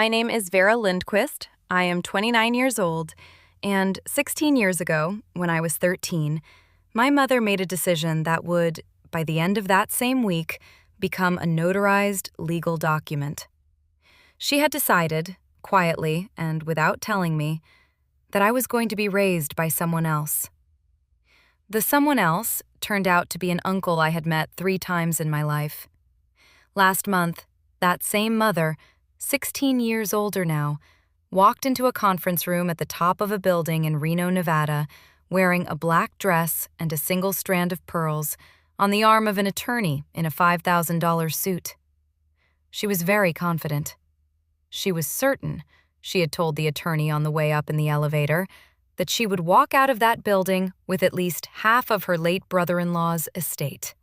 My name is Vera Lindquist. I am 29 years old, and 16 years ago, when I was 13, my mother made a decision that would, by the end of that same week, become a notarized legal document. She had decided, quietly and without telling me, that I was going to be raised by someone else. The someone else turned out to be an uncle I had met 3 times in my life. Last month, that same mother, 16 years older now, walked into a conference room at the top of a building in Reno, Nevada, wearing a black dress and a single strand of pearls on the arm of an attorney in a $5,000 suit. She was very confident. She was certain, she had told the attorney on the way up in the elevator, that she would walk out of that building with at least half of her late brother-in-law's estate.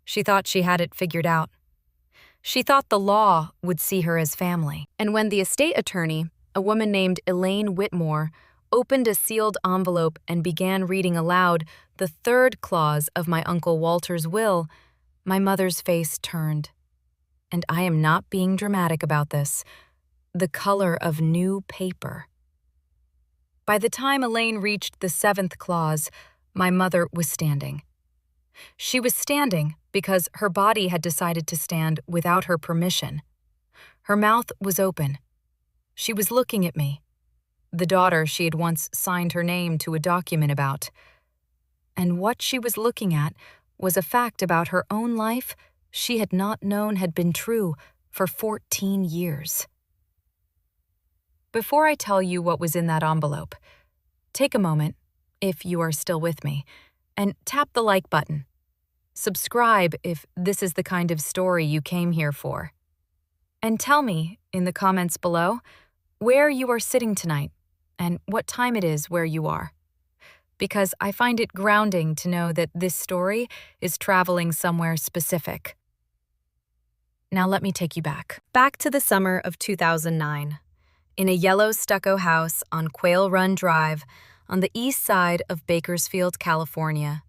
She thought she had it figured out. She thought the law would see her as family. And when the estate attorney, a woman named Elaine Whitmore, opened a sealed envelope and began reading aloud the 3rd clause of my Uncle Walter's will, my mother's face turned. And I am not being dramatic about this. The color of new paper. By the time Elaine reached the 7th clause, my mother was standing. She was standing because her body had decided to stand without her permission. Her mouth was open. She was looking at me, the daughter she had once signed her name to a document about. And what she was looking at was a fact about her own life she had not known had been true for 14 years. Before I tell you what was in that envelope, take a moment, if you are still with me, and tap the like button. Subscribe if this is the kind of story you came here for. And tell me, in the comments below, where you are sitting tonight and what time it is where you are. Because I find it grounding to know that this story is traveling somewhere specific. Now let me take you back to the summer of 2009, in a yellow stucco house on Quail Run Drive on the east side of Bakersfield, California,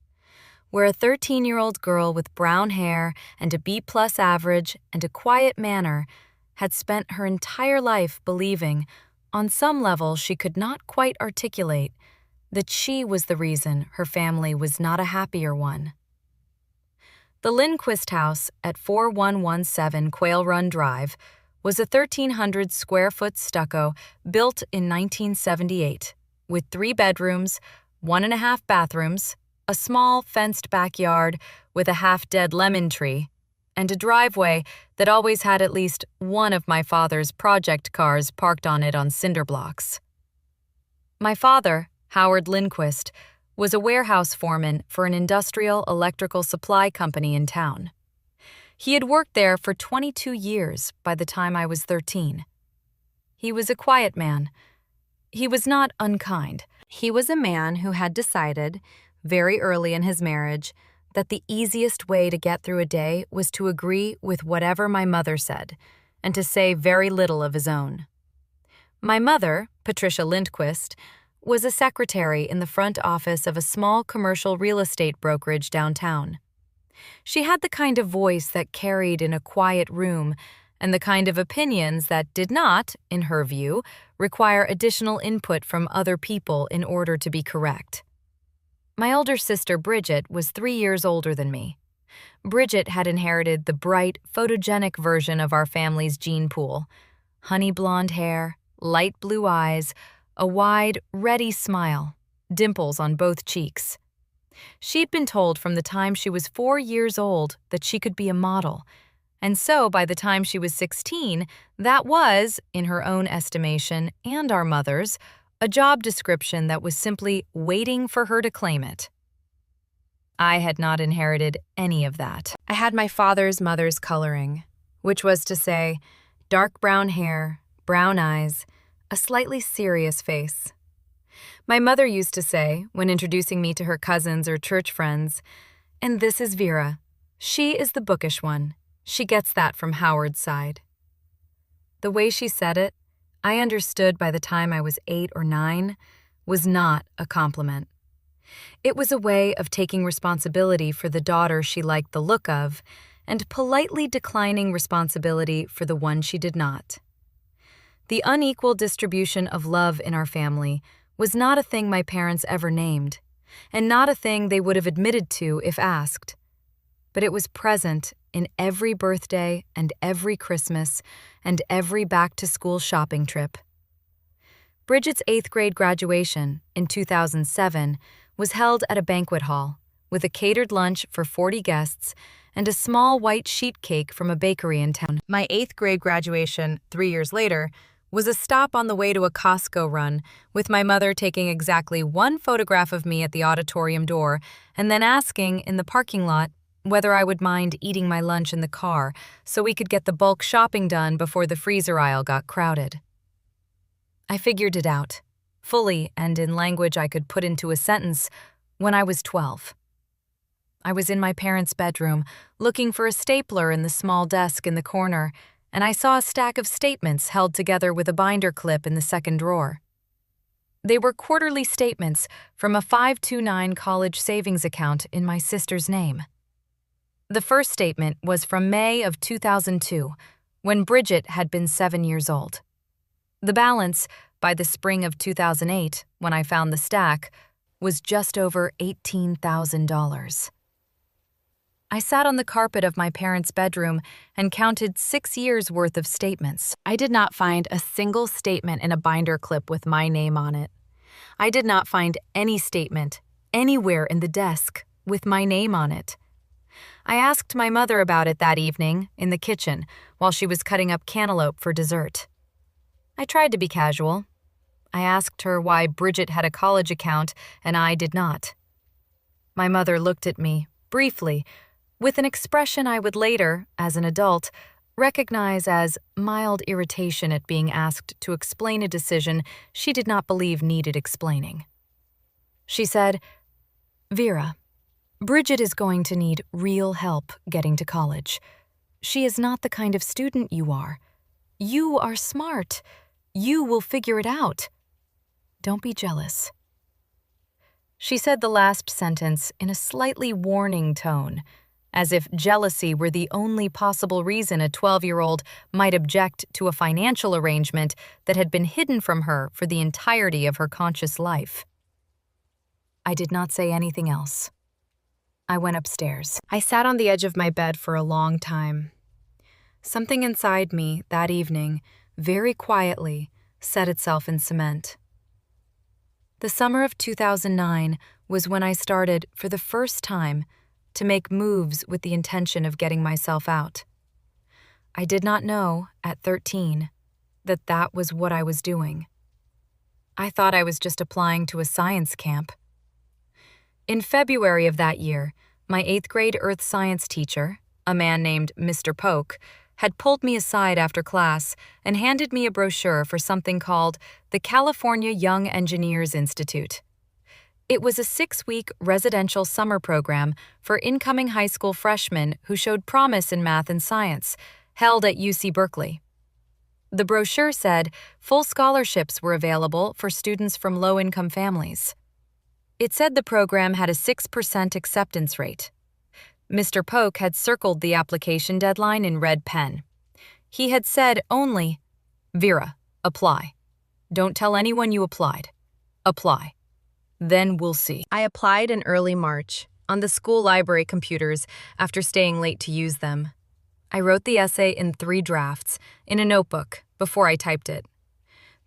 where a 13-year-old girl with brown hair and a B+ average and a quiet manner had spent her entire life believing, on some level she could not quite articulate, that she was the reason her family was not a happier one. The Lindquist house at 4117 Quail Run Drive was a 1,300-square-foot stucco built in 1978, with 3 bedrooms, 1.5 bathrooms, a small fenced backyard with a half-dead lemon tree, and a driveway that always had at least one of my father's project cars parked on it on cinder blocks. My father, Howard Lindquist, was a warehouse foreman for an industrial electrical supply company in town. He had worked there for 22 years by the time I was 13. He was a quiet man. He was not unkind. He was a man who had decided, very early in his marriage, that the easiest way to get through a day was to agree with whatever my mother said, and to say very little of his own. My mother, Patricia Lindquist, was a secretary in the front office of a small commercial real estate brokerage downtown. She had the kind of voice that carried in a quiet room, and the kind of opinions that did not, in her view, require additional input from other people in order to be correct. My older sister, Bridget, was 3 years older than me. Bridget had inherited the bright, photogenic version of our family's gene pool: honey blonde hair, light blue eyes, a wide, ready smile, dimples on both cheeks. She'd been told from the time she was 4 years old that she could be a model, and so by the time she was 16, that was, in her own estimation and our mother's, a job description that was simply waiting for her to claim it. I had not inherited any of that. I had my father's mother's coloring, which was to say, dark brown hair, brown eyes, a slightly serious face. My mother used to say, when introducing me to her cousins or church friends, "And this is Vera. She is the bookish one. She gets that from Howard's side." The way she said it, I understood by the time I was 8 or 9, was not a compliment. It was a way of taking responsibility for the daughter she liked the look of, and politely declining responsibility for the one she did not. The unequal distribution of love in our family was not a thing my parents ever named, and not a thing they would have admitted to if asked. But it was present in every birthday and every Christmas and every back-to-school shopping trip. Bridget's 8th grade graduation in 2007 was held at a banquet hall with a catered lunch for 40 guests and a small white sheet cake from a bakery in town. My 8th grade graduation, 3 years later, was a stop on the way to a Costco run, with my mother taking exactly one photograph of me at the auditorium door and then asking in the parking lot whether I would mind eating my lunch in the car so we could get the bulk shopping done before the freezer aisle got crowded. I figured it out, fully and in language I could put into a sentence, when I was 12. I was in my parents' bedroom, looking for a stapler in the small desk in the corner, and I saw a stack of statements held together with a binder clip in the second drawer. They were quarterly statements from a 529 college savings account in my sister's name. The first statement was from May of 2002, when Bridget had been 7 years old. The balance, by the spring of 2008, when I found the stack, was just over $18,000. I sat on the carpet of my parents' bedroom and counted 6 years' worth of statements. I did not find a single statement in a binder clip with my name on it. I did not find any statement anywhere in the desk with my name on it. I asked my mother about it that evening in the kitchen while she was cutting up cantaloupe for dessert. I tried to be casual. I asked her why Bridget had a college account and I did not. My mother looked at me, briefly, with an expression I would later, as an adult, recognize as mild irritation at being asked to explain a decision she did not believe needed explaining. She said, "Vera, Bridget is going to need real help getting to college. She is not the kind of student you are. You are smart. You will figure it out. Don't be jealous." She said the last sentence in a slightly warning tone, as if jealousy were the only possible reason a 12-year-old might object to a financial arrangement that had been hidden from her for the entirety of her conscious life. I did not say anything else. I went upstairs. I sat on the edge of my bed for a long time. Something inside me that evening, very quietly, set itself in cement. The summer of 2009 was when I started, for the first time, to make moves with the intention of getting myself out. I did not know, at 13, that that was what I was doing. I thought I was just applying to a science camp. In February of that year, my 8th grade earth science teacher, a man named Mr. Polk, had pulled me aside after class and handed me a brochure for something called the California Young Engineers Institute. It was a 6-week residential summer program for incoming high school freshmen who showed promise in math and science, held at UC Berkeley. The brochure said full scholarships were available for students from low-income families. It said the program had a 6% acceptance rate. Mr. Polk had circled the application deadline in red pen. He had said only, "Vera, apply. Don't tell anyone you applied. Apply. Then we'll see." I applied in early March, on the school library computers, after staying late to use them. I wrote the essay in 3 drafts, in a notebook, before I typed it.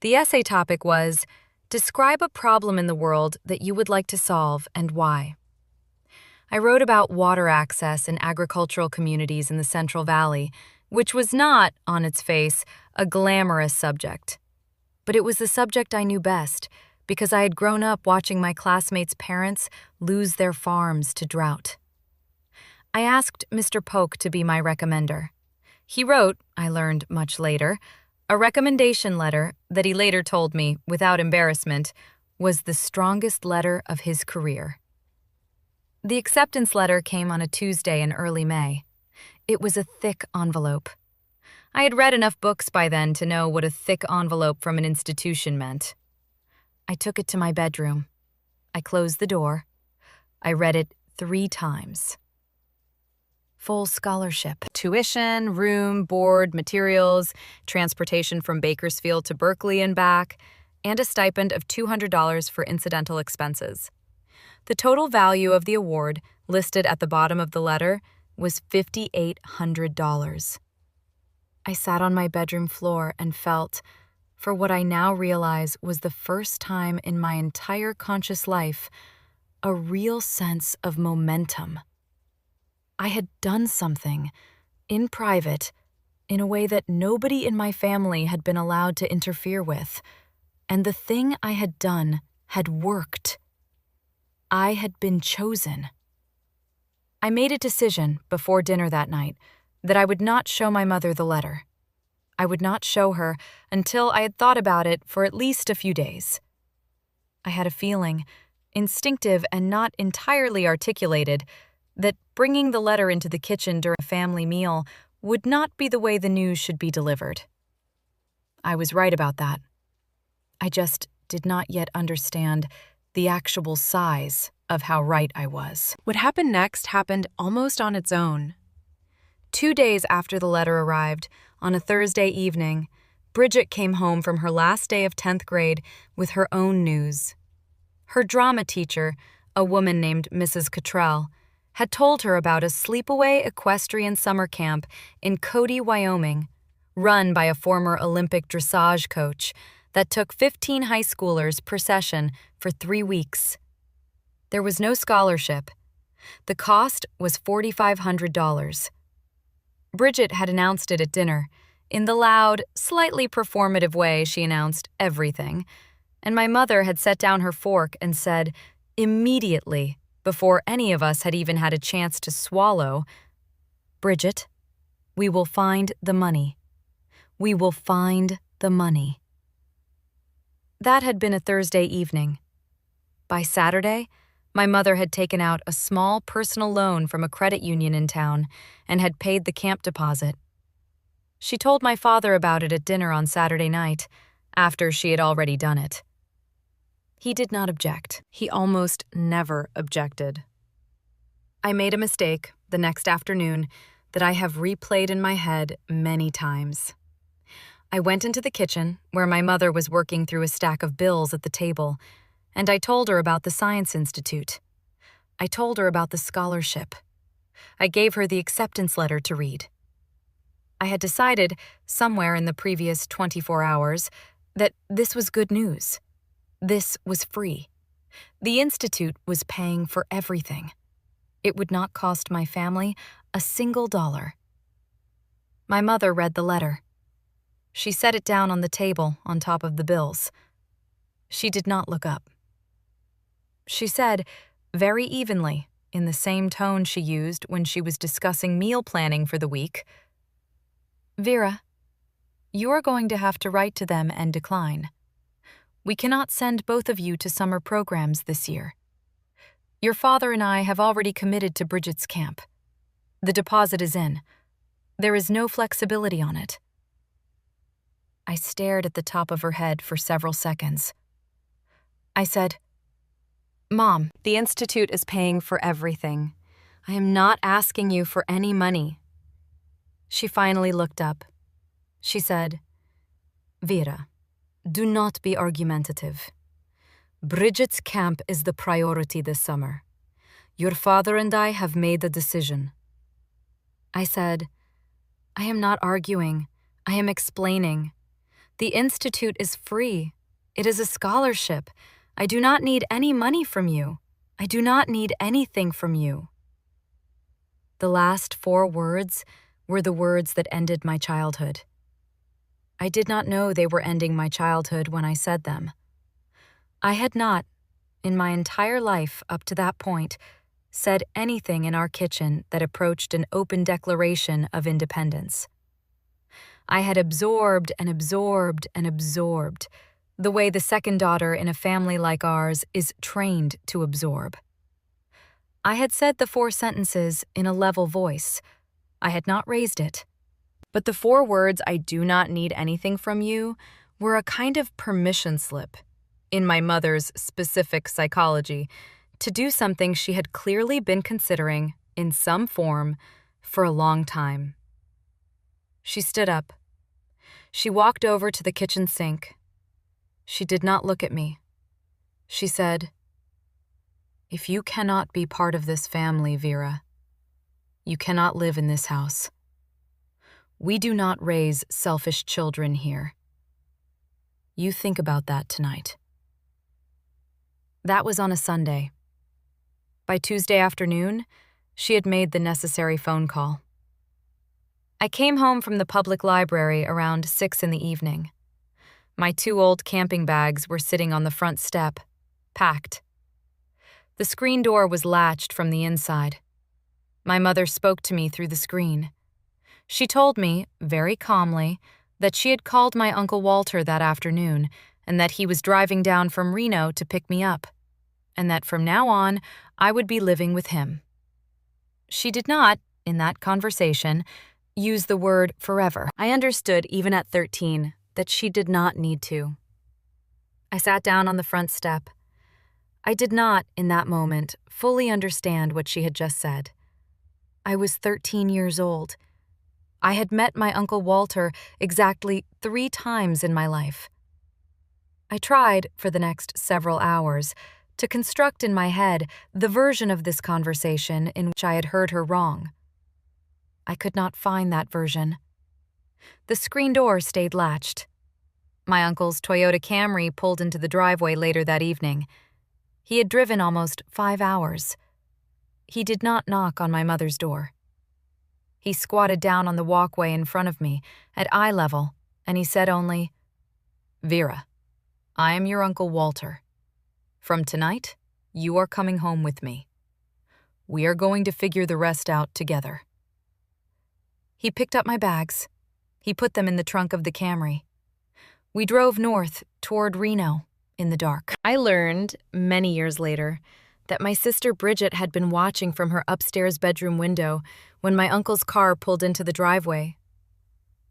The essay topic was, describe a problem in the world that you would like to solve and why. I wrote about water access in agricultural communities in the Central Valley, which was not, on its face, a glamorous subject. But it was the subject I knew best, because I had grown up watching my classmates' parents lose their farms to drought. I asked Mr. Polk to be my recommender. He wrote, I learned much later, a recommendation letter that he later told me, without embarrassment, was the strongest letter of his career. The acceptance letter came on a Tuesday in early May. It was a thick envelope. I had read enough books by then to know what a thick envelope from an institution meant. I took it to my bedroom. I closed the door. I read it 3 times. full scholarship. Tuition, room, board, materials, transportation from Bakersfield to Berkeley and back, and a stipend of $200 for incidental expenses. The total value of the award, listed at the bottom of the letter, was $5,800. I sat on my bedroom floor and felt, for what I now realize was the first time in my entire conscious life, a real sense of momentum. I had done something, in private, in a way that nobody in my family had been allowed to interfere with, and the thing I had done had worked. I had been chosen. I made a decision before dinner that night that I would not show my mother the letter. I would not show her until I had thought about it for at least a few days. I had a feeling, instinctive and not entirely articulated, that bringing the letter into the kitchen during a family meal would not be the way the news should be delivered. I was right about that. I just did not yet understand the actual size of how right I was. What happened next happened almost on its own. 2 days after the letter arrived, on a Thursday evening, Bridget came home from her last day of 10th grade with her own news. Her drama teacher, a woman named Mrs. Cottrell, had told her about a sleepaway equestrian summer camp in Cody, Wyoming, run by a former Olympic dressage coach that took 15 high schoolers per session for 3 weeks. There was no scholarship. The cost was $4,500. Bridget had announced it at dinner. In the loud, slightly performative way she announced everything, and my mother had set down her fork and said, immediately, before any of us had even had a chance to swallow, "Bridget, we will find the money. We will find the money." That had been a Thursday evening. By Saturday, my mother had taken out a small personal loan from a credit union in town and had paid the camp deposit. She told my father about it at dinner on Saturday night, after she had already done it. He did not object. He almost never objected. I made a mistake the next afternoon that I have replayed in my head many times. I went into the kitchen, where my mother was working through a stack of bills at the table, and I told her about the Science Institute. I told her about the scholarship. I gave her the acceptance letter to read. I had decided, somewhere in the previous 24 hours, that this was good news. This was free. The Institute was paying for everything. It would not cost my family a single dollar. My mother read the letter. She set it down on the table on top of the bills. She did not look up. She said, very evenly, in the same tone she used when she was discussing meal planning for the week, "Vera, you are going to have to write to them and decline. We cannot send both of you to summer programs this year. Your father and I have already committed to Bridget's camp. The deposit is in. There is no flexibility on it." I stared at the top of her head for several seconds. I said, "Mom, the Institute is paying for everything. I am not asking you for any money." She finally looked up. She said, "Vera, do not be argumentative. Bridget's camp is the priority this summer. Your father and I have made the decision." I said, "I am not arguing. I am explaining. The Institute is free. It is a scholarship. I do not need any money from you. I do not need anything from you." The last 4 words were the words that ended my childhood. I did not know they were ending my childhood when I said them. I had not, in my entire life up to that point, said anything in our kitchen that approached an open declaration of independence. I had absorbed and absorbed and absorbed, the way the second daughter in a family like ours is trained to absorb. I had said the 4 sentences in a level voice. I had not raised it. But the 4 words, "I do not need anything from you," were a kind of permission slip, in my mother's specific psychology, to do something she had clearly been considering, in some form, For a long time. She stood up. She walked over to the kitchen sink. She did not look at me. She said, "If you cannot be part of this family, Vera, you cannot live in this house. We do not raise selfish children here. You think about that tonight." That was on a Sunday. By Tuesday afternoon, she had made the necessary phone call. I came home from the public library around 6 in the evening. My 2 old camping bags were sitting on the front step, packed. The screen door was latched from the inside. My mother spoke to me through the screen. She told me, very calmly, that she had called my Uncle Walter that afternoon and that he was driving down from Reno to pick me up, and that from now on I would be living with him. She did not, in that conversation, use the word forever. I understood even at 13 that she did not need to. I sat down on the front step. I did not, in that moment, fully understand what she had just said. I was 13 years old. I had met my Uncle Walter exactly 3 times in my life. I tried, for the next several hours, to construct in my head the version of this conversation in which I had heard her wrong. I could not find that version. The screen door stayed latched. My uncle's Toyota Camry pulled into the driveway later that evening. He had driven almost 5 hours. He did not knock on my mother's door. He squatted down on the walkway in front of me, at eye level, and he said only, "Vera, I am your Uncle Walter. From tonight, you are coming home with me. We are going to figure the rest out together." He picked up my bags. He put them in the trunk of the Camry. We drove north toward Reno in the dark. I learned, many years later, that my sister Bridget had been watching from her upstairs bedroom window when my uncle's car pulled into the driveway.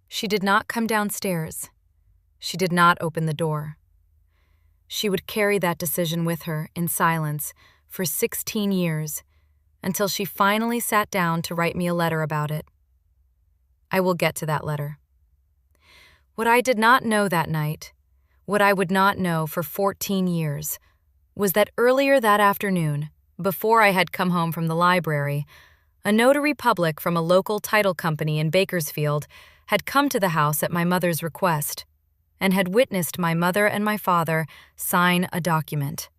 She did not come downstairs. She did not open the door. She would carry that decision with her in silence for 16 years until she finally sat down to write me a letter about it. I will get to that letter. What I did not know that night, what I would not know for 14 years, was that earlier that afternoon, before I had come home from the library, a notary public from a local title company in Bakersfield had come to the house at my mother's request and had witnessed my mother and my father sign a document.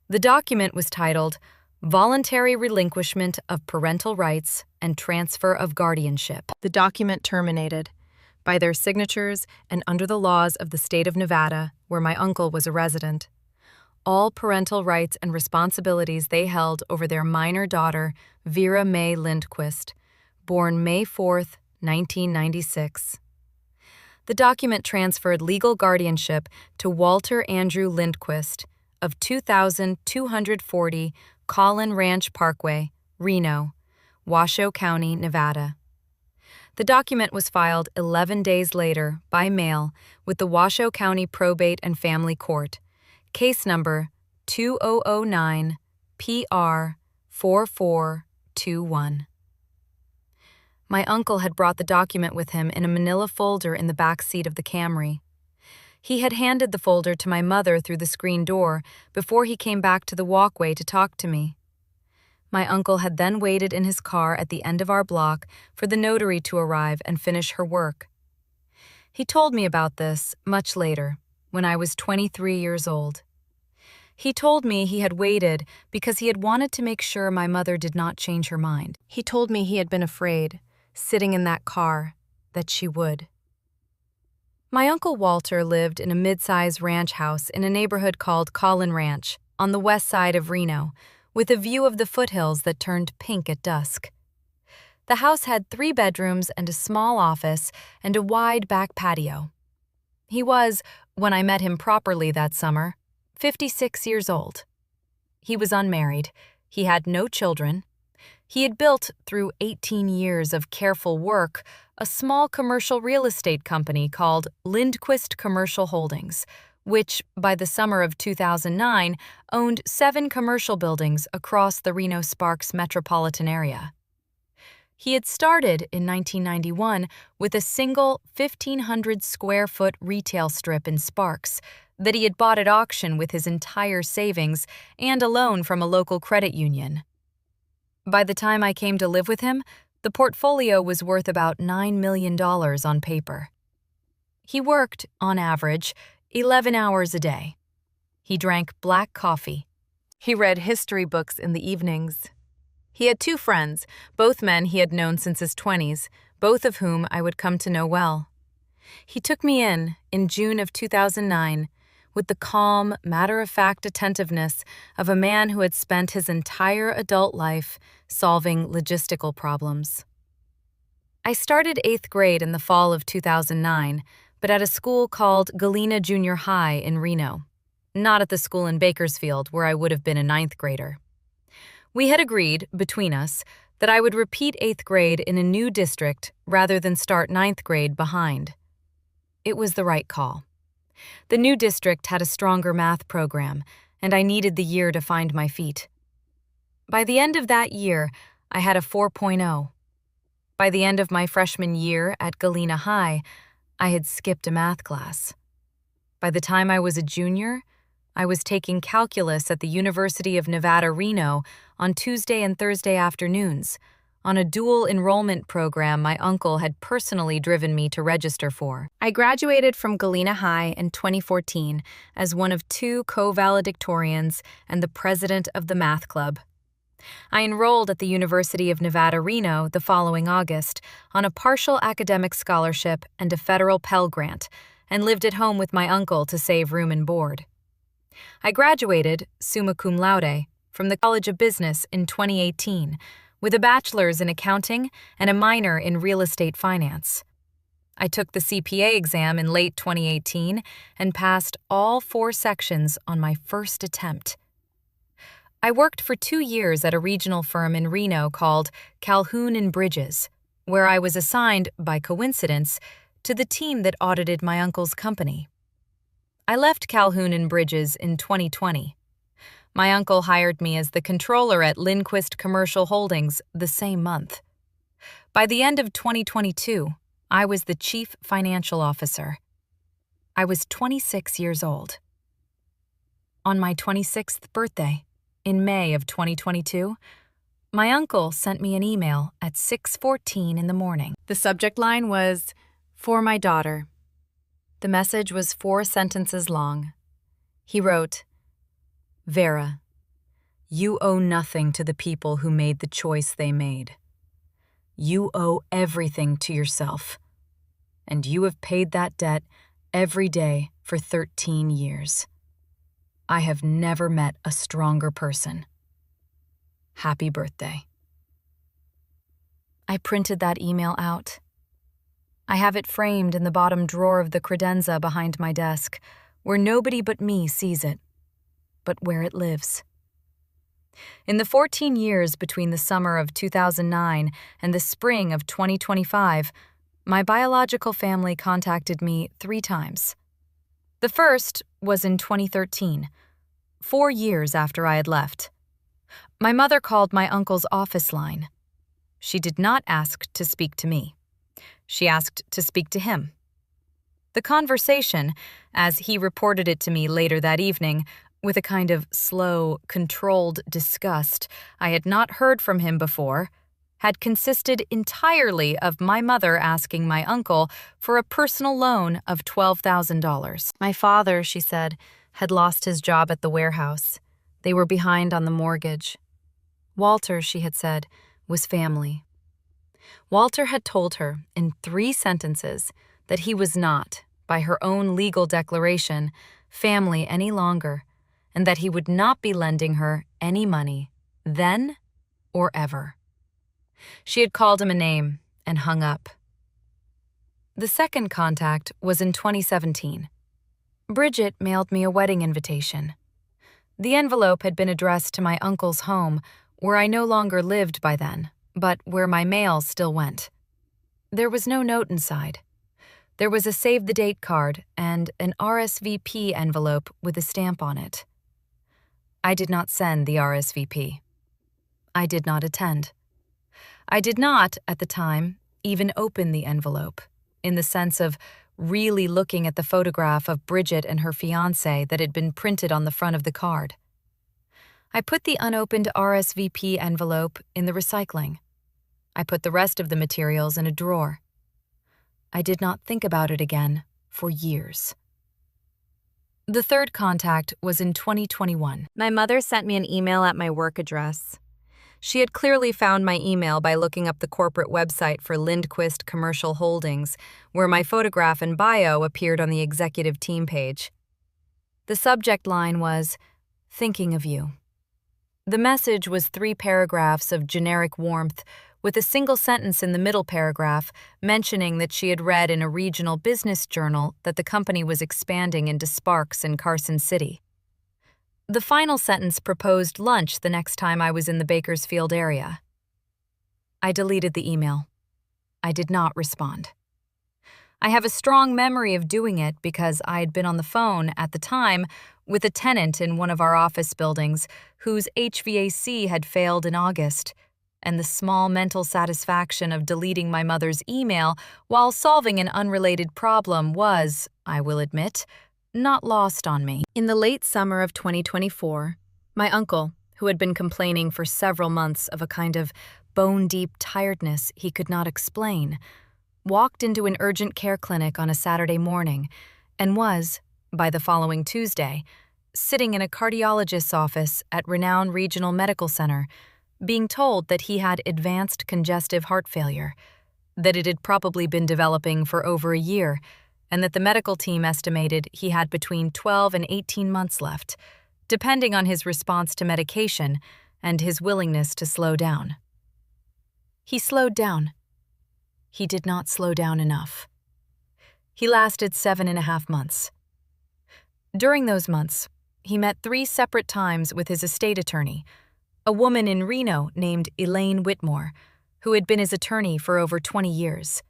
The document was titled Voluntary Relinquishment of Parental Rights and Transfer of Guardianship. The document terminated, by their signatures and under the laws of the state of Nevada, where my uncle was a resident, all parental rights and responsibilities they held over their minor daughter, Vera Mae Lindquist, born May 4, 1996. The document transferred legal guardianship to Walter Andrew Lindquist of 2240 Collin Ranch Parkway, Reno, Washoe County, Nevada. The document was filed 11 days later by mail with the Washoe County Probate and Family Court, case number 2009 PR 4421. My uncle had brought the document with him in a manila folder in the back seat of the Camry. He had handed the folder to my mother through the screen door before he came back to the walkway to talk to me. My uncle had then waited in his car at the end of our block for the notary to arrive and finish her work. He told me about this much later, when I was 23 years old. He told me he had waited because he had wanted to make sure my mother did not change her mind. He told me he had been afraid, sitting in that car, that she would. My Uncle Walter lived in a mid-size ranch house in a neighborhood called Collin Ranch, on the west side of Reno, with a view of the foothills that turned pink at dusk. The house had 3 bedrooms and a small office and a wide back patio. He was, when I met him properly that summer, 56 years old. He was unmarried. He had no children. He had built, through 18 years of careful work, a small commercial real estate company called Lindquist Commercial Holdings, which, by the summer of 2009, owned 7 commercial buildings across the Reno-Sparks metropolitan area. He had started in 1991 with a single 1,500-square-foot retail strip in Sparks that he had bought at auction with his entire savings and a loan from a local credit union. By the time I came to live with him, the portfolio was worth about $9 million on paper. He worked, on average, 11 hours a day. He drank black coffee. He read history books in the evenings. He had 2 friends, both men he had known since his 20s, both of whom I would come to know well. He took me in June of 2009, with the calm, matter-of-fact attentiveness of a man who had spent his entire adult life solving logistical problems. I started 8th grade in the fall of 2009, but at a school called Galena Junior High in Reno, not at the school in Bakersfield where I would have been a 9th grader. We had agreed, between us, that I would repeat 8th grade in a new district rather than start 9th grade behind. It was the right call. The new district had a stronger math program, and I needed the year to find my feet. By the end of that year, I had a 4.0. By the end of my freshman year at Galena High, I had skipped a math class. By the time I was a junior, I was taking calculus at the University of Nevada, Reno on Tuesday and Thursday afternoons, on a dual enrollment program my uncle had personally driven me to register for. I graduated from Galena High in 2014 as one of 2 co-valedictorians and the president of the math club. I enrolled at the University of Nevada, Reno the following August on a partial academic scholarship and a federal Pell Grant, and lived at home with my uncle to save room and board. I graduated, summa cum laude, from the College of Business in 2018, with a bachelor's in accounting and a minor in real estate finance. I took the CPA exam in late 2018 and passed all 4 sections on my first attempt. I worked for 2 years at a regional firm in Reno called Calhoun and Bridges, where I was assigned, by coincidence, to the team that audited my uncle's company. I left Calhoun and Bridges in 2020. My uncle hired me as the controller at Lindquist Commercial Holdings the same month. By the end of 2022, I was the chief financial officer. I was 26 years old. On my 26th birthday, in May of 2022, my uncle sent me an email at 6:14 in the morning. The subject line was, "For my daughter." The message was 4 sentences long. He wrote, "Vera, you owe nothing to the people who made the choice they made. You owe everything to yourself, and you have paid that debt every day for 13 years. I have never met a stronger person. Happy birthday." I printed that email out. I have it framed in the bottom drawer of the credenza behind my desk, where nobody but me sees it, but where it lives. In the 14 years between the summer of 2009 and the spring of 2025, my biological family contacted me 3 times. The first was in 2013, 4 years after I had left. My mother called my uncle's office line. She did not ask to speak to me. She asked to speak to him. The conversation, as he reported it to me later that evening, with a kind of slow, controlled disgust I had not heard from him before, had consisted entirely of my mother asking my uncle for a personal loan of $12,000. My father, she said, had lost his job at the warehouse. They were behind on the mortgage. Walter, she had said, was family. Walter had told her in 3 sentences that he was not, by her own legal declaration, family any longer, and that he would not be lending her any money, then or ever. She had called him a name and hung up. The second contact was in 2017. Bridget mailed me a wedding invitation. The envelope had been addressed to my uncle's home, where I no longer lived by then, but where my mail still went. There was no note inside. There was a save-the-date card and an RSVP envelope with a stamp on it. I did not send the RSVP. I did not attend. I did not, at the time, even open the envelope, in the sense of really looking at the photograph of Bridget and her fiancé that had been printed on the front of the card. I put the unopened RSVP envelope in the recycling. I put the rest of the materials in a drawer. I did not think about it again for years. The third contact was in 2021. My mother sent me an email at my work address. She had clearly found my email by looking up the corporate website for Lindquist Commercial Holdings, where my photograph and bio appeared on the executive team page. The subject line was, "Thinking of you." The message was 3 paragraphs of generic warmth, with a single sentence in the middle paragraph mentioning that she had read in a regional business journal that the company was expanding into Sparks in Carson City. The final sentence proposed lunch the next time I was in the Bakersfield area. I deleted the email. I did not respond. I have a strong memory of doing it because I had been on the phone at the time with a tenant in one of our office buildings whose HVAC had failed in August, and the small mental satisfaction of deleting my mother's email while solving an unrelated problem was, I will admit, not lost on me. In the late summer of 2024, my uncle, who had been complaining for several months of a kind of bone-deep tiredness he could not explain, walked into an urgent care clinic on a Saturday morning and was, by the following Tuesday, sitting in a cardiologist's office at Reno Regional Medical Center, being told that he had advanced congestive heart failure, that it had probably been developing for over a year, and that the medical team estimated he had between 12 and 18 months left, depending on his response to medication and his willingness to slow down. He slowed down. He did not slow down enough. He lasted 7.5 months. During those months, he met 3 separate times with his estate attorney, a woman in Reno named Elaine Whitmore, who had been his attorney for over 20 years.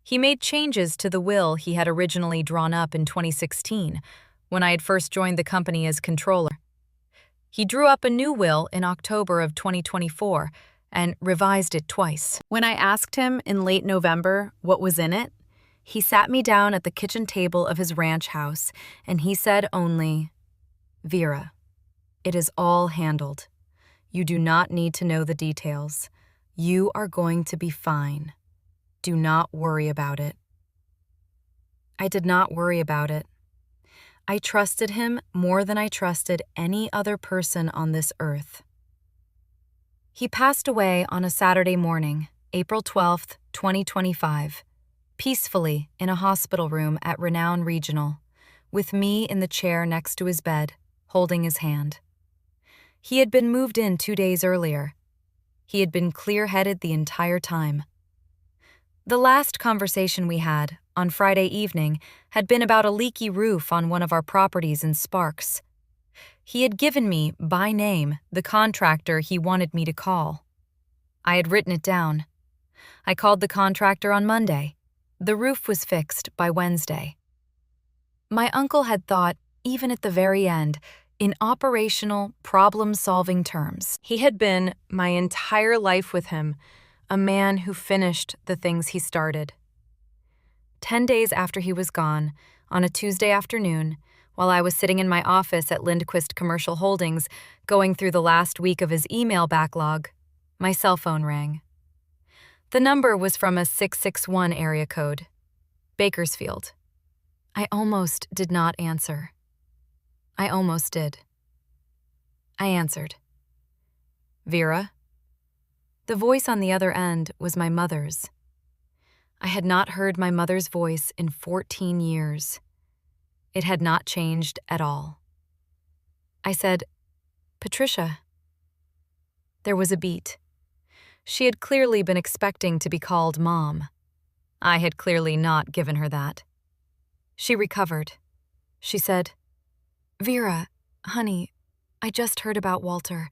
He made changes to the will he had originally drawn up in 2016, when I had first joined the company as controller. He drew up a new will in October of 2024 and revised it twice. When I asked him in late November what was in it, he sat me down at the kitchen table of his ranch house and he said only, "Vera, it is all handled. You do not need to know the details. You are going to be fine. Do not worry about it." I did not worry about it. I trusted him more than I trusted any other person on this earth. He passed away on a Saturday morning, April 12th, 2025, peacefully in a hospital room at Reno Regional, with me in the chair next to his bed, holding his hand. He had been moved in 2 days earlier. He had been clear-headed the entire time. The last conversation we had, on Friday evening, had been about a leaky roof on one of our properties in Sparks. He had given me, by name, the contractor he wanted me to call. I had written it down. I called the contractor on Monday. The roof was fixed by Wednesday. My uncle had thought, even at the very end, in operational, problem-solving terms. He had been, my entire life with him, a man who finished the things he started. 10 days after he was gone, on a Tuesday afternoon, while I was sitting in my office at Lindquist Commercial Holdings, going through the last week of his email backlog, my cell phone rang. The number was from a 661 area code, Bakersfield. I almost did not answer. I almost did. I answered. "Vera?" The voice on the other end was my mother's. I had not heard my mother's voice in 14 years. It had not changed at all. I said, "Patricia." There was a beat. She had clearly been expecting to be called Mom. I had clearly not given her that. She recovered. She said, "Vera, honey, I just heard about Walter.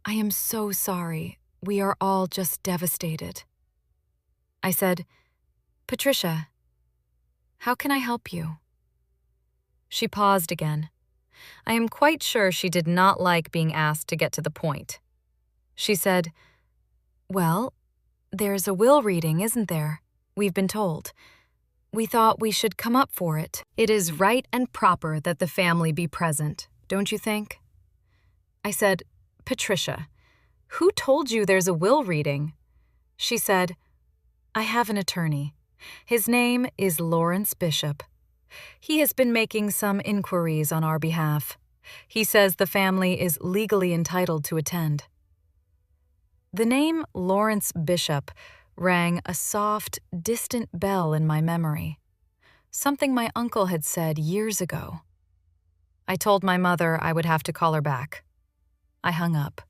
I am so sorry. We are all just devastated." I said, "Patricia, how can I help you?" She paused again. I am quite sure she did not like being asked to get to the point. She said, "Well, There's a will reading, isn't there? We've been told. We thought we should come up for it. It is right and proper that the family be present, don't you think? I said, Patricia, who told you there's a will reading? She said, I have an attorney. His name is Lawrence Bishop. He has been making some inquiries on our behalf. He says the family is legally entitled to attend. The name Lawrence Bishop rang a soft, distant bell in my memory, something my uncle had said years ago. I told my mother I would have to call her back. I hung up.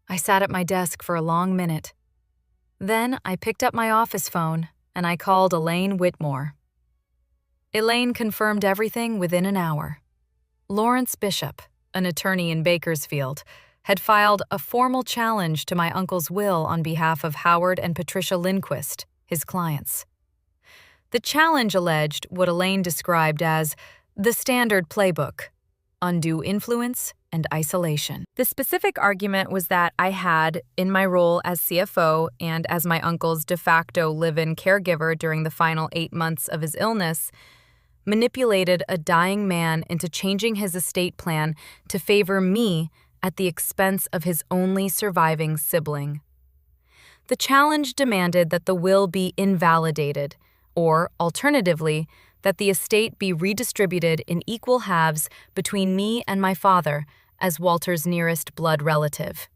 I sat at my desk for a long minute. Then I picked up my office phone and I called Elaine Whitmore. Elaine confirmed everything within an hour. Lawrence Bishop, an attorney in Bakersfield, had filed a formal challenge to my uncle's will on behalf of Howard and Patricia Lindquist, his clients. The challenge alleged what Elaine described as the standard playbook: undue influence and isolation. The specific argument was that I had, in my role as CFO and as my uncle's de facto live-in caregiver during the final 8 months of his illness, manipulated a dying man into changing his estate plan to favor me at the expense of his only surviving sibling. The challenge demanded that the will be invalidated, or, alternatively, that the estate be redistributed in equal halves between me and my father as Walter's nearest blood relative.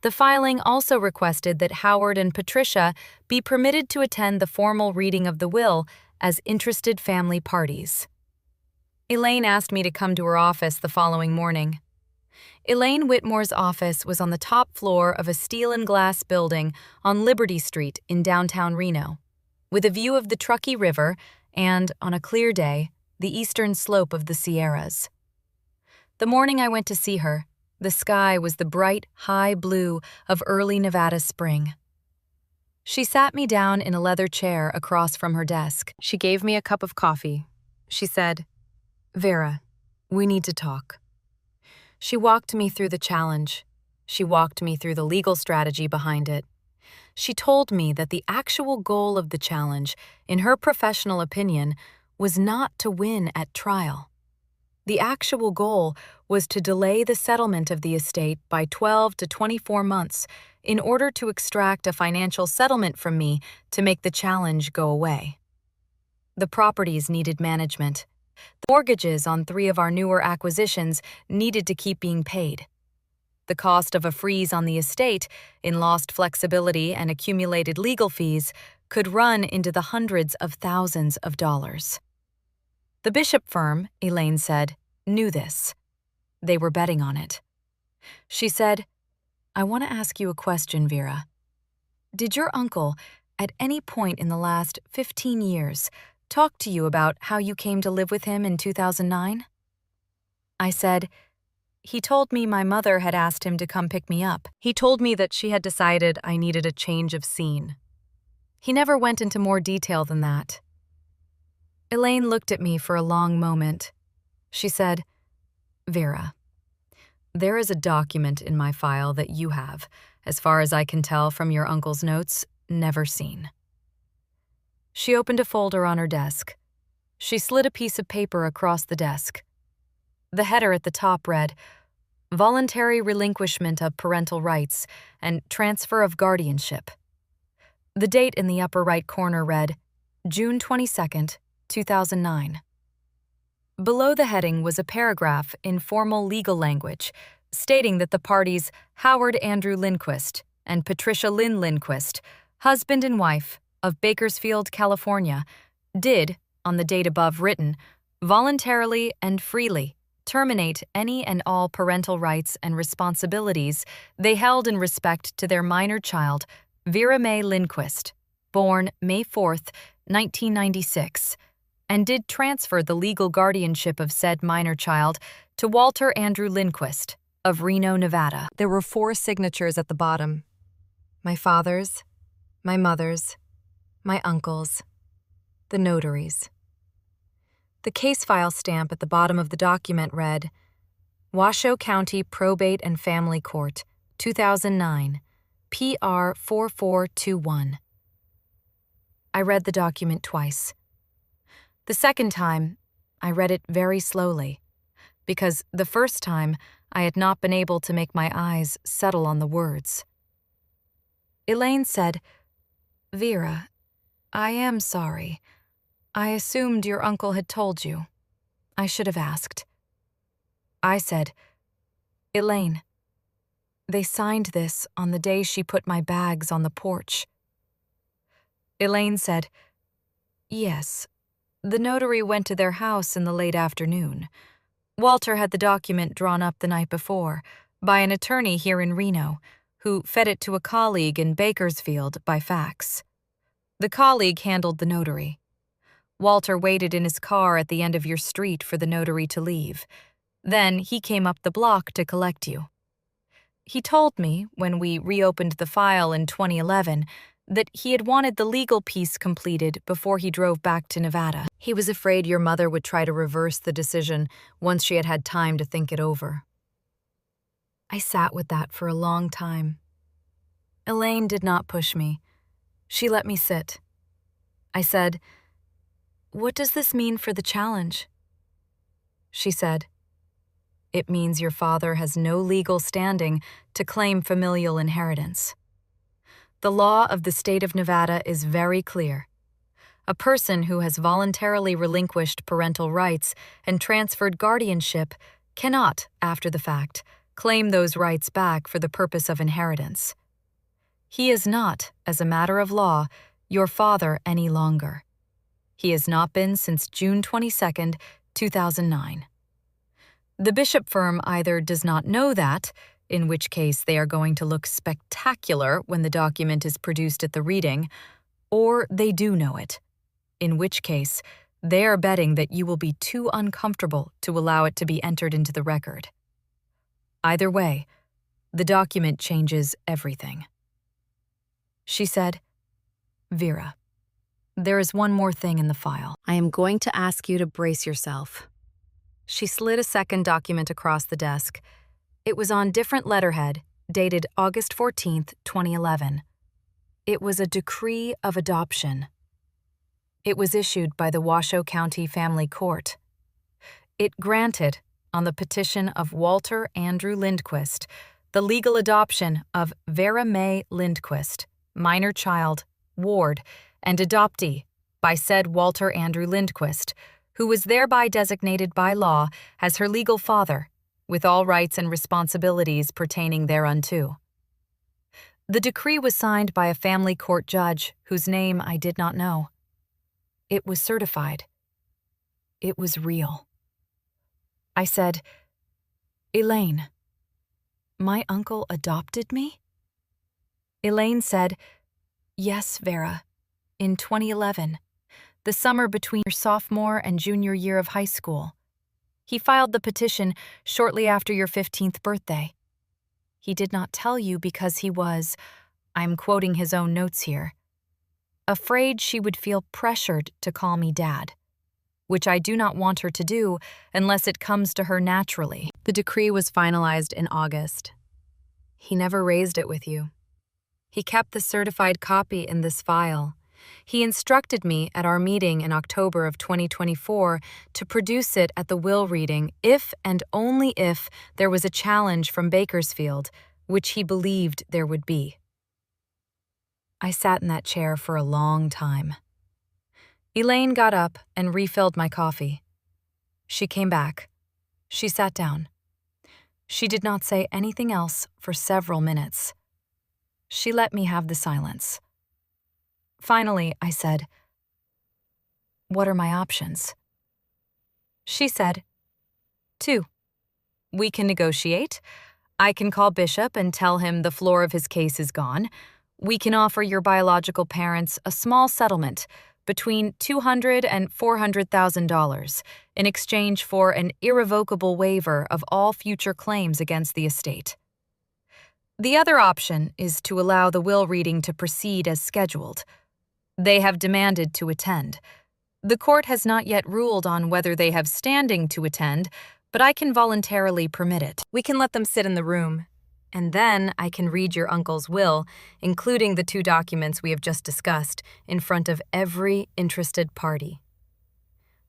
The filing also requested that Howard and Patricia be permitted to attend the formal reading of the will as interested family parties. Elaine asked me to come to her office the following morning. Elaine Whitmore's office was on the top floor of a steel and glass building on Liberty Street in downtown Reno, with a view of the Truckee River and, on a clear day, the eastern slope of the Sierras. The morning I went to see her, the sky was the bright, high blue of early Nevada spring. She sat me down in a leather chair across from her desk. She gave me a cup of coffee. She said, Vera, we need to talk. She walked me through the challenge. She walked me through the legal strategy behind it. She told me that the actual goal of the challenge, in her professional opinion, was not to win at trial. The actual goal was to delay the settlement of the estate by 12 to 24 months in order to extract a financial settlement from me to make the challenge go away. The properties needed management. The mortgages on 3 of our newer acquisitions needed to keep being paid. The cost of a freeze on the estate, in lost flexibility and accumulated legal fees, could run into the hundreds of thousands of dollars. The Bishop firm, Elaine said, knew this. They were betting on it. She said, I want to ask you a question, Vera. Did your uncle, at any point in the last 15 years, talk to you about how you came to live with him in 2009? I said, he told me my mother had asked him to come pick me up. He told me that she had decided I needed a change of scene. He never went into more detail than that. Elaine looked at me for a long moment. She said, Vera, there is a document in my file that you have, as far as I can tell from your uncle's notes, never seen. She opened a folder on her desk. She slid a piece of paper across the desk. The header at the top read, Voluntary Relinquishment of Parental Rights and Transfer of Guardianship. The date in the upper right corner read, June 22nd, 2009. Below the heading was a paragraph in formal legal language stating that the parties Howard Andrew Lindquist and Patricia Lynn Lindquist, husband and wife, of Bakersfield, California, did, on the date above written, voluntarily and freely terminate any and all parental rights and responsibilities they held in respect to their minor child, Vera Mae Lindquist, born May 4th, 1996, and did transfer the legal guardianship of said minor child to Walter Andrew Lindquist of Reno, Nevada. There were 4 signatures at the bottom. My father's, my mother's, my uncle's, the notary's. The case file stamp at the bottom of the document read, Washoe County Probate and Family Court, 2009, PR 4421. I read the document twice. The second time, I read it very slowly, because the first time I had not been able to make my eyes settle on the words. Elaine said, "Vera, I am sorry. I assumed your uncle had told you. I should have asked." I said, "Elaine, they signed this on the day she put my bags on the porch." Elaine said, "Yes, the notary went to their house in the late afternoon. Walter had the document drawn up the night before by an attorney here in Reno, who fed it to a colleague in Bakersfield by fax. The colleague handled the notary. Walter waited in his car at the end of your street for the notary to leave. Then he came up the block to collect you. He told me, when we reopened the file in 2011, that he had wanted the legal piece completed before he drove back to Nevada. He was afraid your mother would try to reverse the decision once she had had time to think it over." I sat with that for a long time. Elaine did not push me. She let me sit. I said, "What does this mean for the challenge?" She said, "It means your father has no legal standing to claim familial inheritance. The law of the state of Nevada is very clear. A person who has voluntarily relinquished parental rights and transferred guardianship cannot, after the fact, claim those rights back for the purpose of inheritance. He is not, as a matter of law, your father any longer. He has not been since June 22, 2009. The Bishop firm either does not know that, in which case they are going to look spectacular when the document is produced at the reading, or they do know it, in which case they are betting that you will be too uncomfortable to allow it to be entered into the record. Either way, the document changes everything." She said, "Vera, there is one more thing in the file. I am going to ask you to brace yourself." She slid a second document across the desk. It was on different letterhead, dated August 14, 2011. It was a decree of adoption. It was issued by the Washoe County Family Court. It granted, on the petition of Walter Andrew Lindquist, the legal adoption of Vera Mae Lindquist, minor child, ward, and adoptee by said Walter Andrew Lindquist, who was thereby designated by law as her legal father, with all rights and responsibilities pertaining thereunto. The decree was signed by a family court judge whose name I did not know. It was certified. It was real. I said, "Elaine, my uncle adopted me?" Elaine said, "Yes, Vera, in 2011, the summer between your sophomore and junior year of high school. He filed the petition shortly after your 15th birthday. He did not tell you because he was, I'm quoting his own notes here, afraid she would feel pressured to call me Dad, which I do not want her to do unless it comes to her naturally." The decree was finalized in August. He never raised it with you. He kept the certified copy in this file. He instructed me at our meeting in October of 2024 to produce it at the will reading if and only if there was a challenge from Bakersfield, which he believed there would be. I sat in that chair for a long time. Elaine got up and refilled my coffee. She came back. She sat down. She did not say anything else for several minutes. She let me have the silence. Finally, I said, "What are my options?" She said, "Two. We can negotiate. I can call Bishop and tell him the floor of his case is gone. We can offer your biological parents a small settlement between $200,000 and $400,000 in exchange for an irrevocable waiver of all future claims against the estate. The other option is to allow the will reading to proceed as scheduled. They have demanded to attend. The court has not yet ruled on whether they have standing to attend, but I can voluntarily permit it. We can let them sit in the room. And then I can read your uncle's will, including the 2 documents we have just discussed, in front of every interested party.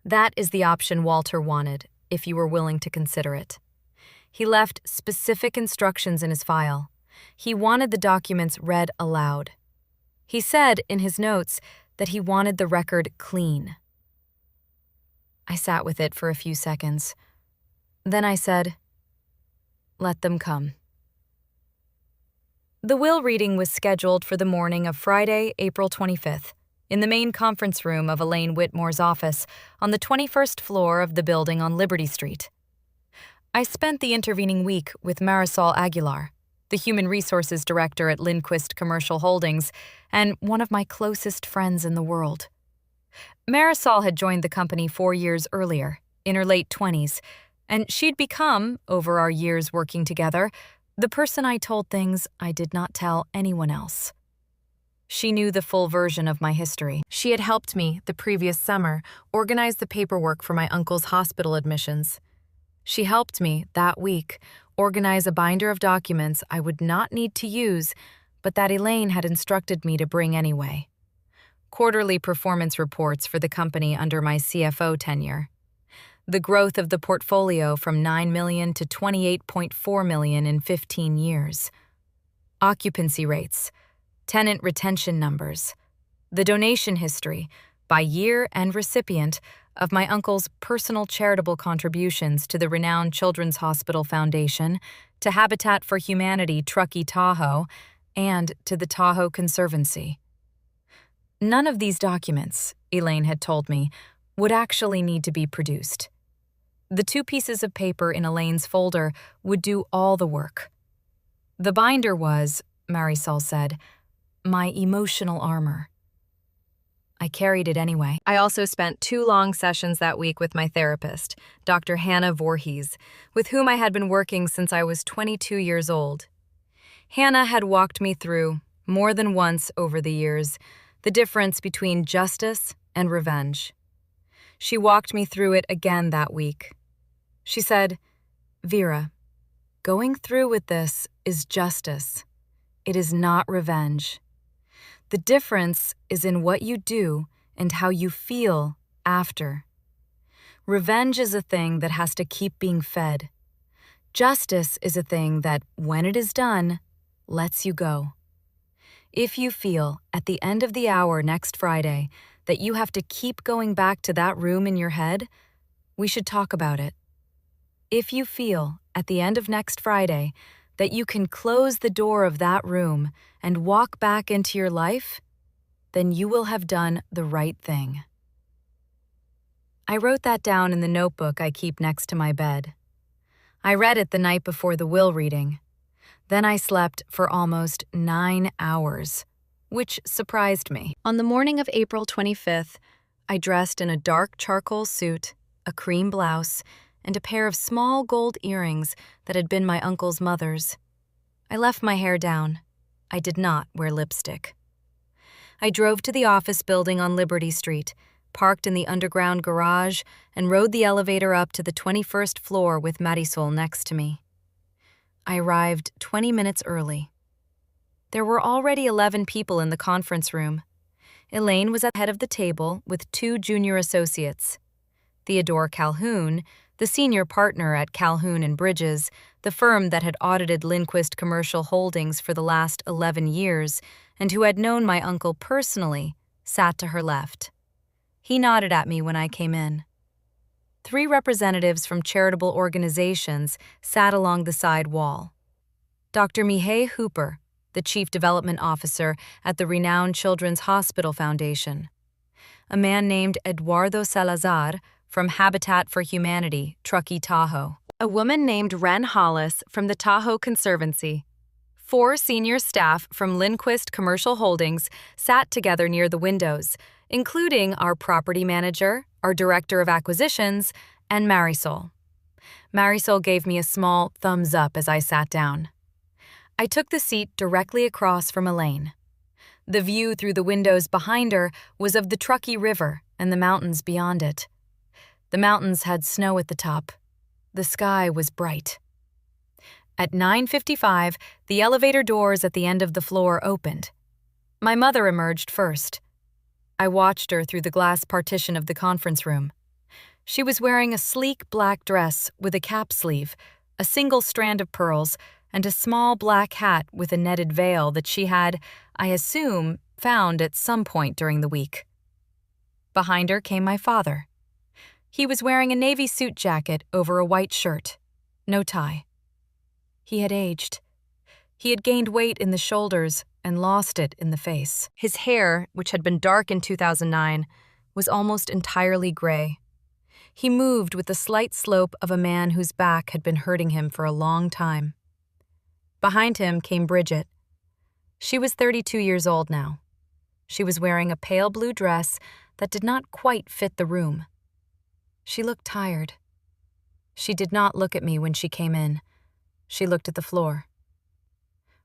That is the option Walter wanted, if you were willing to consider it. He left specific instructions in his file. He wanted the documents read aloud. He said in his notes that he wanted the record clean. I sat with it for a few seconds. Then I said, "Let them come." The will reading was scheduled for the morning of Friday, April 25th, in the main conference room of Elaine Whitmore's office on the 21st floor of the building on Liberty Street. I spent the intervening week with Marisol Aguilar, the Human Resources Director at Lindquist Commercial Holdings, and one of my closest friends in the world. Marisol had joined the company 4 years earlier, in her late 20s, and she'd become, over our years working together, the person I told things I did not tell anyone else. She knew the full version of my history. She had helped me, the previous summer, organize the paperwork for my uncle's hospital admissions. She helped me, that week, organize a binder of documents I would not need to use, but that Elaine had instructed me to bring anyway. Quarterly performance reports for the company under my CFO tenure. The growth of the portfolio from $9 million to $28.4 million in 15 years. Occupancy rates, tenant retention numbers, the donation history, by year and recipient, of my uncle's personal charitable contributions to the renowned Children's Hospital Foundation, to Habitat for Humanity Truckee Tahoe, and to the Tahoe Conservancy. None of these documents, Elaine had told me, would actually need to be produced. The 2 pieces of paper in Elaine's folder would do all the work. The binder was, Marisol said, my emotional armor. I carried it anyway. I also spent 2 long sessions that week with my therapist, Dr. Hannah Voorhees, with whom I had been working since I was 22 years old. Hannah had walked me through, more than once over the years, the difference between justice and revenge. She walked me through it again that week. She said, "Vera, going through with this is justice. It is not revenge. The difference is in what you do and how you feel after. Revenge is a thing that has to keep being fed. Justice is a thing that, when it is done, lets you go. If you feel, at the end of the hour next Friday, that you have to keep going back to that room in your head, we should talk about it. If you feel, at the end of next Friday, that you can close the door of that room and walk back into your life, then you will have done the right thing." I wrote that down in the notebook I keep next to my bed. I read it the night before the will reading. Then I slept for almost 9 hours, which surprised me. On the morning of April 25th, I dressed in a dark charcoal suit, a cream blouse, and a pair of small gold earrings that had been my uncle's mother's. I left my hair down. I did not wear lipstick. I drove to the office building on Liberty Street, parked in the underground garage, and rode the elevator up to the 21st floor with Marisol next to me. I arrived 20 minutes early. There were already 11 people in the conference room. Elaine was at the head of the table with 2 junior associates. Theodore Calhoun, the senior partner at Calhoun and Bridges, the firm that had audited Lindquist Commercial Holdings for the last 11 years and who had known my uncle personally, sat to her left. He nodded at me when I came in. 3 representatives from charitable organizations sat along the side wall. Dr. Mihai Hooper, the Chief Development Officer at the renowned Children's Hospital Foundation. A man named Eduardo Salazar from Habitat for Humanity, Truckee Tahoe. A woman named Ren Hollis from the Tahoe Conservancy. 4 senior staff from Lindquist Commercial Holdings sat together near the windows, including our property manager, our director of acquisitions, and Marisol. Marisol gave me a small thumbs up as I sat down. I took the seat directly across from Elaine. The view through the windows behind her was of the Truckee River and the mountains beyond it. The mountains had snow at the top. The sky was bright. At 9:55, the elevator doors at the end of the floor opened. My mother emerged first. I watched her through the glass partition of the conference room. She was wearing a sleek black dress with a cap sleeve, a single strand of pearls, and a small black hat with a netted veil that she had, I assume, found at some point during the week. Behind her came my father. He was wearing a navy suit jacket over a white shirt, no tie. He had aged. He had gained weight in the shoulders and lost it in the face. His hair, which had been dark in 2009, was almost entirely gray. He moved with the slight slope of a man whose back had been hurting him for a long time. Behind him came Bridget. She was 32 years old now. She was wearing a pale blue dress that did not quite fit the room. She looked tired. She did not look at me when she came in. She looked at the floor.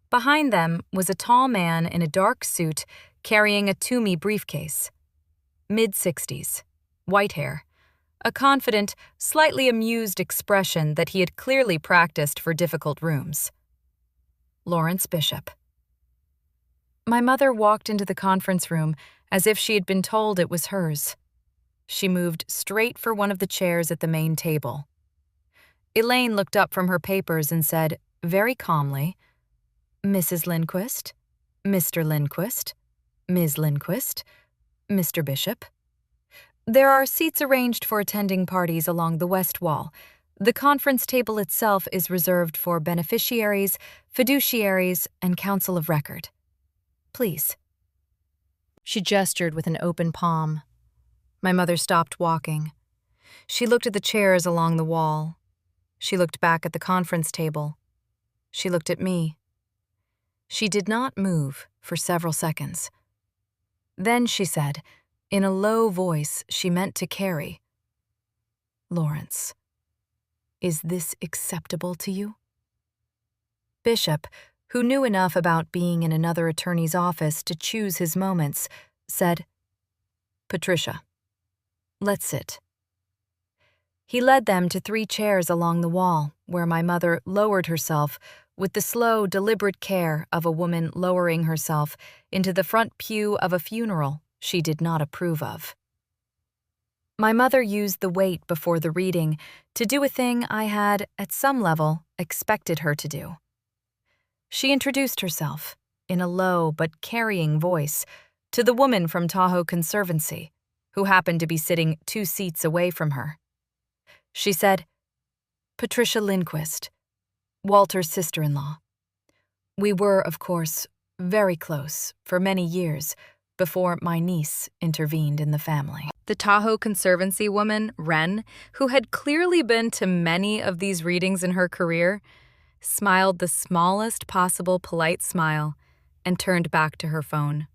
Behind them was a tall man in a dark suit carrying a Toomey briefcase. Mid-60s, white hair, a confident, slightly amused expression that he had clearly practiced for difficult rooms. Lawrence Bishop. My mother walked into the conference room as if she had been told it was hers. She moved straight for one of the chairs at the main table. Elaine looked up from her papers and said, very calmly, "Mrs. Lindquist, Mr. Lindquist, Ms. Lindquist, Mr. Bishop. There are seats arranged for attending parties along the west wall. The conference table itself is reserved for beneficiaries, fiduciaries, and counsel of record. Please." She gestured with an open palm. My mother stopped walking. She looked at the chairs along the wall. She looked back at the conference table. She looked at me. She did not move for several seconds. Then she said, in a low voice she meant to carry, "Lawrence, is this acceptable to you?" Bishop, who knew enough about being in another attorney's office to choose his moments, said, "Patricia, let's sit." He led them to 3 chairs along the wall, where my mother lowered herself with the slow, deliberate care of a woman lowering herself into the front pew of a funeral she did not approve of. My mother used the wait before the reading to do a thing I had, at some level, expected her to do. She introduced herself, in a low but carrying voice, to the woman from Tahoe Conservancy, who happened to be sitting 2 seats away from her. She said, "Patricia Lindquist, Walter's sister-in-law. We were, of course, very close for many years before my niece intervened in the family." The Tahoe Conservancy woman, Wren, who had clearly been to many of these readings in her career, smiled the smallest possible polite smile and turned back to her phone.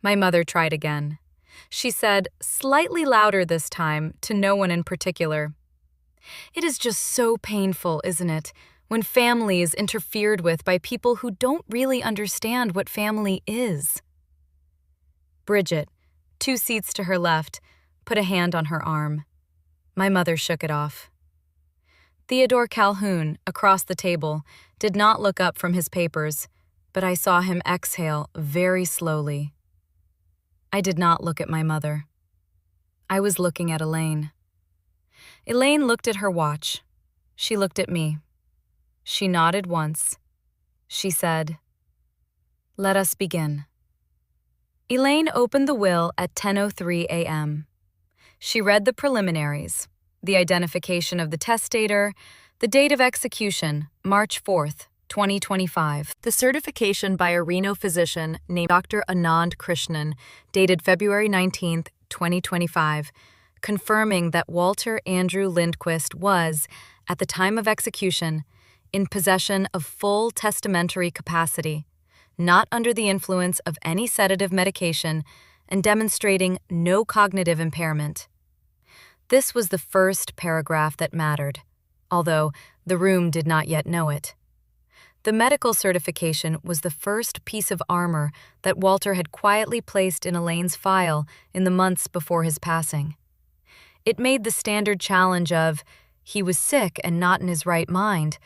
My mother tried again. She said, slightly louder this time, to no one in particular, "It is just so painful, isn't it, when family is interfered with by people who don't really understand what family is?" Bridget, 2 seats to her left, put a hand on her arm. My mother shook it off. Theodore Calhoun, across the table, did not look up from his papers, but I saw him exhale very slowly. I did not look at my mother. I was looking at Elaine. Elaine looked at her watch. She looked at me. She nodded once. She said, "Let us begin." Elaine opened the will at 10:03 a.m. She read the preliminaries, the identification of the testator, the date of execution, March 4th, 2025, the certification by a Reno physician named Dr. Anand Krishnan, dated February 19th, 2025, confirming that Walter Andrew Lindquist was, at the time of execution, in possession of full testamentary capacity, not under the influence of any sedative medication, and demonstrating no cognitive impairment. This was the first paragraph that mattered, although the room did not yet know it. The medical certification was the first piece of armor that Walter had quietly placed in Elaine's file in the months before his passing. It made the standard challenge of, he was sick and not in his right mind,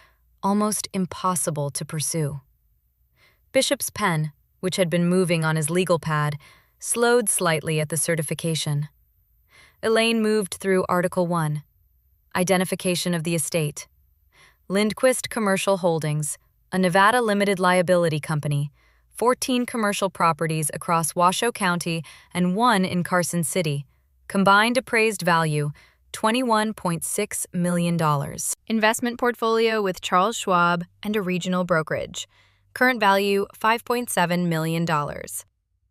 almost impossible to pursue. Bishop's pen, which had been moving on his legal pad, slowed slightly at the certification. Elaine moved through Article 1, Identification of the Estate. Lindquist Commercial Holdings, a Nevada limited liability company, 14 commercial properties across Washoe County and 1 in Carson City, combined appraised value $21.6 million. Investment portfolio with Charles Schwab and a regional brokerage. Current value $5.7 million.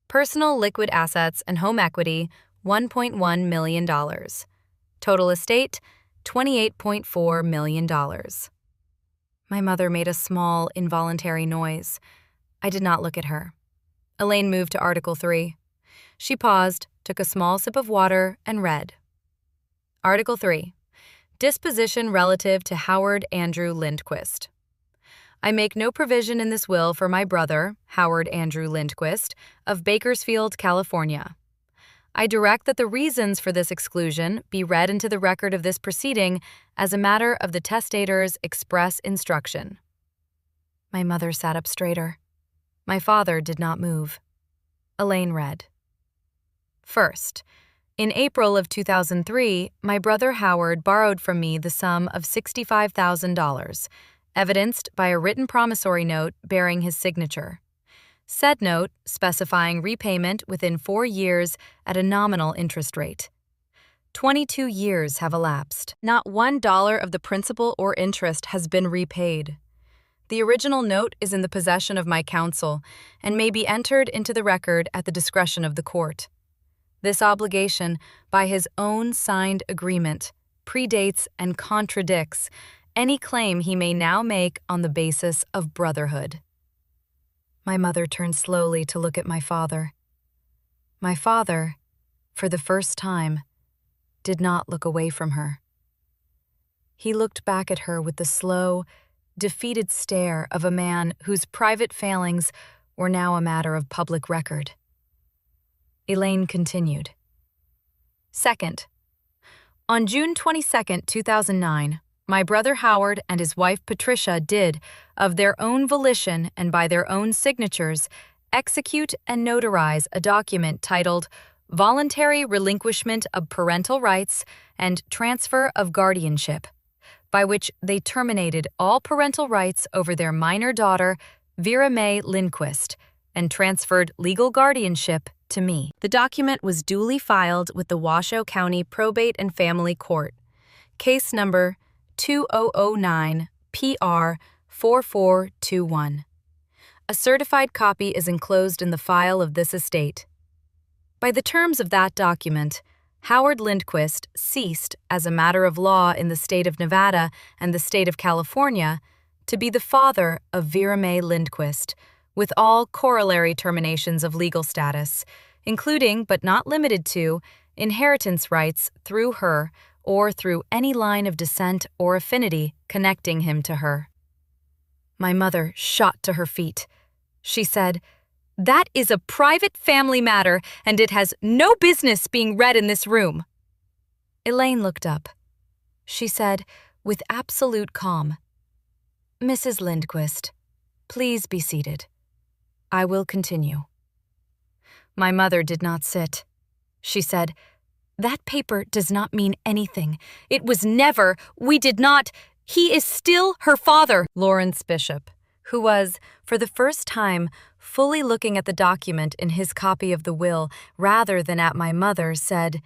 Personal liquid assets and home equity $1.1 million. Total estate $28.4 million. My mother made a small, involuntary noise. I did not look at her. Elaine moved to Article 3. She paused, took a small sip of water, and read. Article 3. Disposition relative to Howard Andrew Lindquist. I make no provision in this will for my brother, Howard Andrew Lindquist, of Bakersfield, California. I direct that the reasons for this exclusion be read into the record of this proceeding as a matter of the testator's express instruction. My mother sat up straighter. My father did not move. Elaine read. First, in April of 2003, my brother Howard borrowed from me the sum of $65,000, evidenced by a written promissory note bearing his signature. Said note specifying repayment within 4 years at a nominal interest rate. 22 years have elapsed. Not $1 of the principal or interest has been repaid. The original note is in the possession of my counsel and may be entered into the record at the discretion of the court. This obligation, by his own signed agreement, predates and contradicts any claim he may now make on the basis of brotherhood. My mother turned slowly to look at my father. My father, for the first time, did not look away from her. He looked back at her with the slow, defeated stare of a man whose private failings were now a matter of public record. Elaine continued. Second, on June 22, 2009, my brother Howard and his wife Patricia did, of their own volition and by their own signatures, execute and notarize a document titled Voluntary Relinquishment of Parental Rights and Transfer of Guardianship, by which they terminated all parental rights over their minor daughter, Vera Mae Lindquist, and transferred legal guardianship to me. The document was duly filed with the Washoe County Probate and Family Court. Case number 2009 PR 4421. A certified copy is enclosed in the file of this estate. By the terms of that document, Howard Lindquist ceased, as a matter of law in the state of Nevada and the state of California, to be the father of Vera Mae Lindquist, with all corollary terminations of legal status, including but not limited to inheritance rights through her or through any line of descent or affinity connecting him to her. My mother shot to her feet. She said, "That is a private family matter, and it has no business being read in this room." Elaine looked up. She said, with absolute calm, "Mrs. Lindquist, please be seated. I will continue." My mother did not sit. She said, "That paper does not mean anything. It was never, we did not, he is still her father." Lawrence Bishop, who was, for the first time, fully looking at the document in his copy of the will rather than at my mother, said,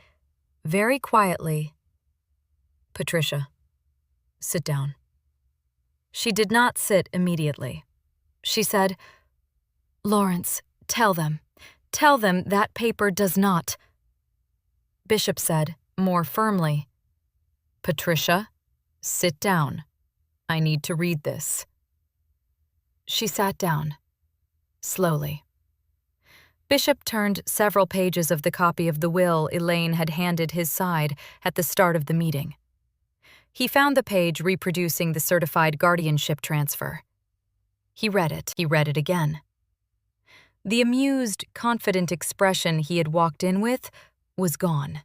very quietly, "Patricia, sit down." She did not sit immediately. She said, "Lawrence, tell them that paper does not." Bishop said, more firmly, "Patricia, sit down. I need to read this." She sat down, slowly. Bishop turned several pages of the copy of the will Elaine had handed his side at the start of the meeting. He found the page reproducing the certified guardianship transfer. He read it again. The amused, confident expression he had walked in with was gone.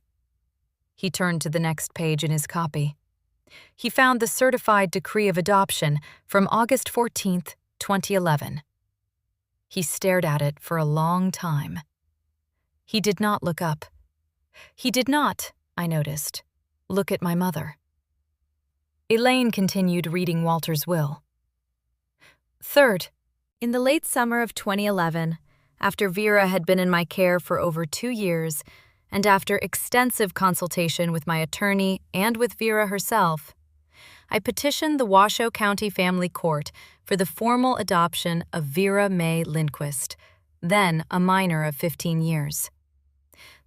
He turned to the next page in his copy. He found the certified decree of adoption from August 14th, 2011. He stared at it for a long time. He did not look up. He did not, I noticed, look at my mother. Elaine continued reading Walter's will. Third, in the late summer of 2011, after Vera had been in my care for over 2 years, and after extensive consultation with my attorney and with Vera herself, I petitioned the Washoe County Family Court for the formal adoption of Vera Mae Lindquist, then a minor of 15 years.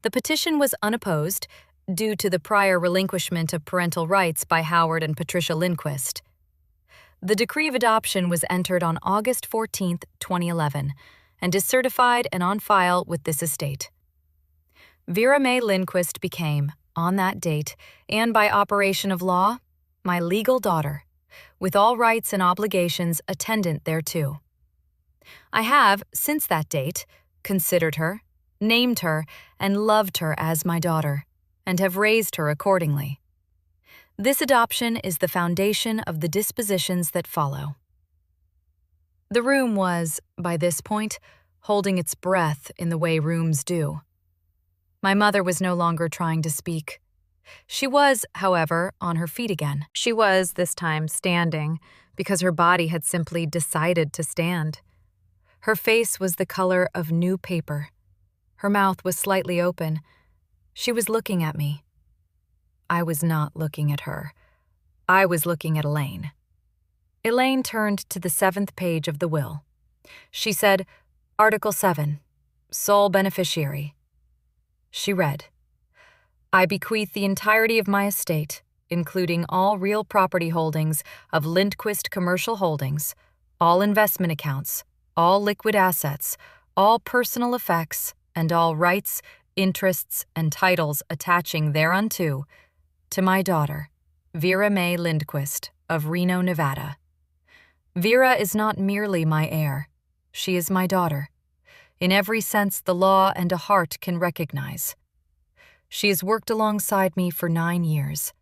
The petition was unopposed due to the prior relinquishment of parental rights by Howard and Patricia Lindquist. The decree of adoption was entered on August 14, 2011, and is certified and on file with this estate. Vera Mae Lindquist became, on that date, and by operation of law, my legal daughter, with all rights and obligations attendant thereto. I have, since that date, considered her, named her, and loved her as my daughter, and have raised her accordingly. This adoption is the foundation of the dispositions that follow. The room was, by this point, holding its breath in the way rooms do. My mother was no longer trying to speak. She was, however, on her feet again. She was, this time, standing, because her body had simply decided to stand. Her face was the color of new paper. Her mouth was slightly open. She was looking at me. I was not looking at her. I was looking at Elaine. Elaine turned to the 7th page of the will. She said, Article 7, Sole Beneficiary. She read, I bequeath the entirety of my estate, including all real property holdings of Lindquist Commercial Holdings, all investment accounts, all liquid assets, all personal effects, and all rights, interests, and titles attaching thereunto, to my daughter, Vera Mae Lindquist of Reno, Nevada. Vera is not merely my heir. She is my daughter, in every sense the law and a heart can recognize. She has worked alongside me for 9 years.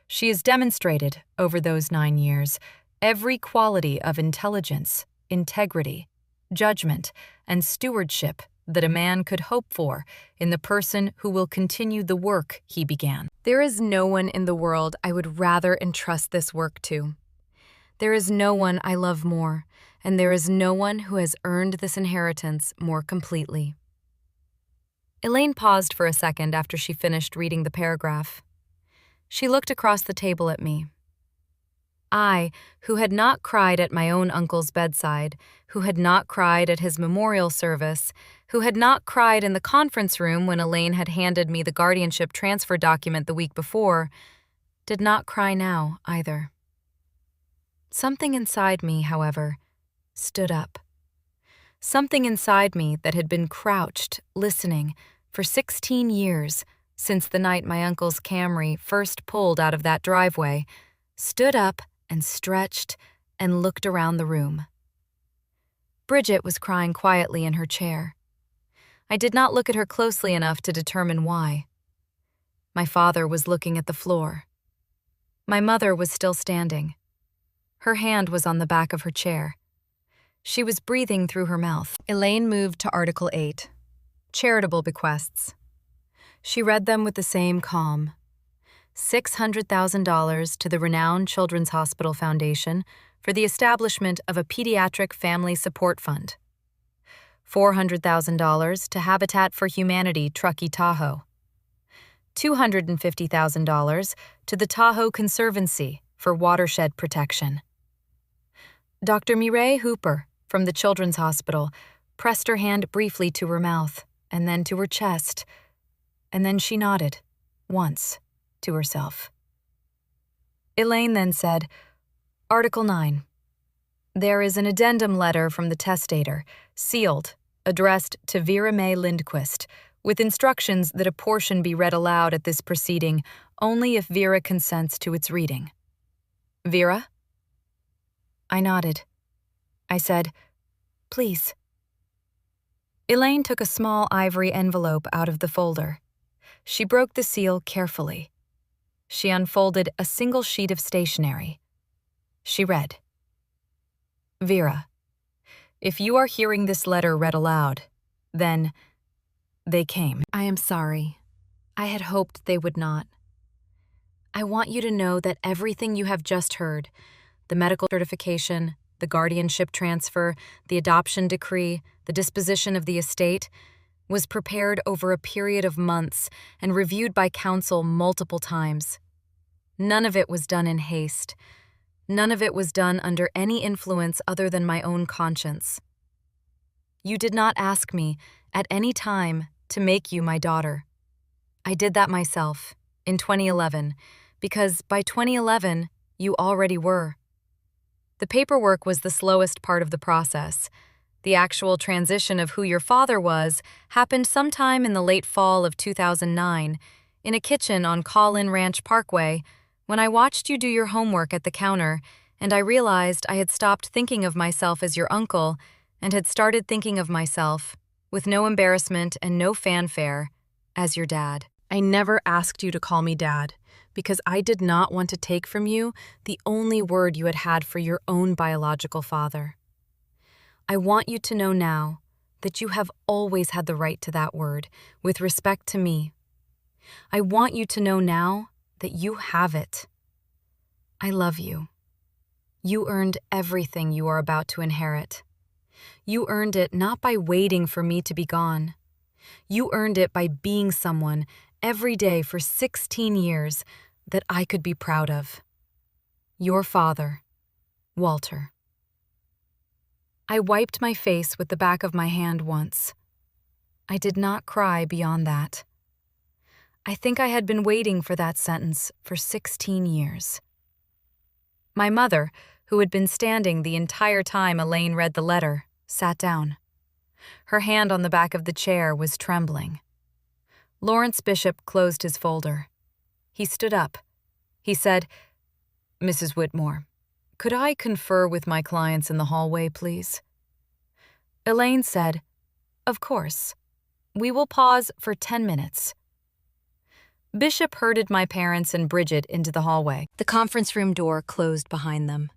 She has demonstrated, over those 9 years, every quality of intelligence, integrity, judgment, and stewardship that a man could hope for in the person who will continue the work he began. There is no one in the world I would rather entrust this work to. There is no one I love more, and there is no one who has earned this inheritance more completely. Elaine paused for a second after she finished reading the paragraph. She looked across the table at me. I, who had not cried at my own uncle's bedside, who had not cried at his memorial service, who had not cried in the conference room when Elaine had handed me the guardianship transfer document the week before, did not cry now either. Something inside me, however, stood up. Something inside me that had been crouched, listening, for 16 years, since the night my uncle's Camry first pulled out of that driveway, stood up and stretched and looked around the room. Bridget was crying quietly in her chair. I did not look at her closely enough to determine why. My father was looking at the floor. My mother was still standing. Her hand was on the back of her chair. She was breathing through her mouth. Elaine moved to Article 8, Charitable Bequests. She read them with the same calm. $600,000 to the renowned Children's Hospital Foundation for the establishment of a pediatric family support fund. $400,000 to Habitat for Humanity Truckee Tahoe. $250,000 to the Tahoe Conservancy for watershed protection. Dr. Mireille Hooper, from the Children's Hospital, pressed her hand briefly to her mouth and then to her chest, and then she nodded, once, to herself. Elaine then said, Article 9. There is an addendum letter from the testator, sealed, addressed to Vera Mae Lindquist, with instructions that a portion be read aloud at this proceeding only if Vera consents to its reading. Vera? I nodded. I said, Please. Elaine took a small ivory envelope out of the folder. She broke the seal carefully. She unfolded a single sheet of stationery. She read, "Vera, if you are hearing this letter read aloud, then they came. I am sorry. I had hoped they would not. I want you to know that everything you have just heard, the medical certification, the guardianship transfer, the adoption decree, the disposition of the estate, was prepared over a period of months and reviewed by counsel multiple times. None of it was done in haste. None of it was done under any influence other than my own conscience. You did not ask me, at any time, to make you my daughter. I did that myself, in 2011, because by 2011, you already were. The paperwork was the slowest part of the process. The actual transition of who your father was happened sometime in the late fall of 2009, in a kitchen on Collin Ranch Parkway, when I watched you do your homework at the counter, and I realized I had stopped thinking of myself as your uncle and had started thinking of myself, with no embarrassment and no fanfare, as your dad. I never asked you to call me Dad, because I did not want to take from you the only word you had had for your own biological father. I want you to know now that you have always had the right to that word, with respect to me. I want you to know now that you have it. I love you. You earned everything you are about to inherit. You earned it not by waiting for me to be gone. You earned it by being someone every day for 16 years that I could be proud of. Your father, Walter. I wiped my face with the back of my hand once. I did not cry beyond that. I think I had been waiting for that sentence for 16 years. My mother, who had been standing the entire time Elaine read the letter, sat down. Her hand on the back of the chair was trembling. Lawrence Bishop closed his folder. He stood up. He said, "Mrs. Whitmore, could I confer with my clients in the hallway, please?" Elaine said, "Of course. We will pause for 10 minutes." Bishop herded my parents and Bridget into the hallway. The conference room door closed behind them.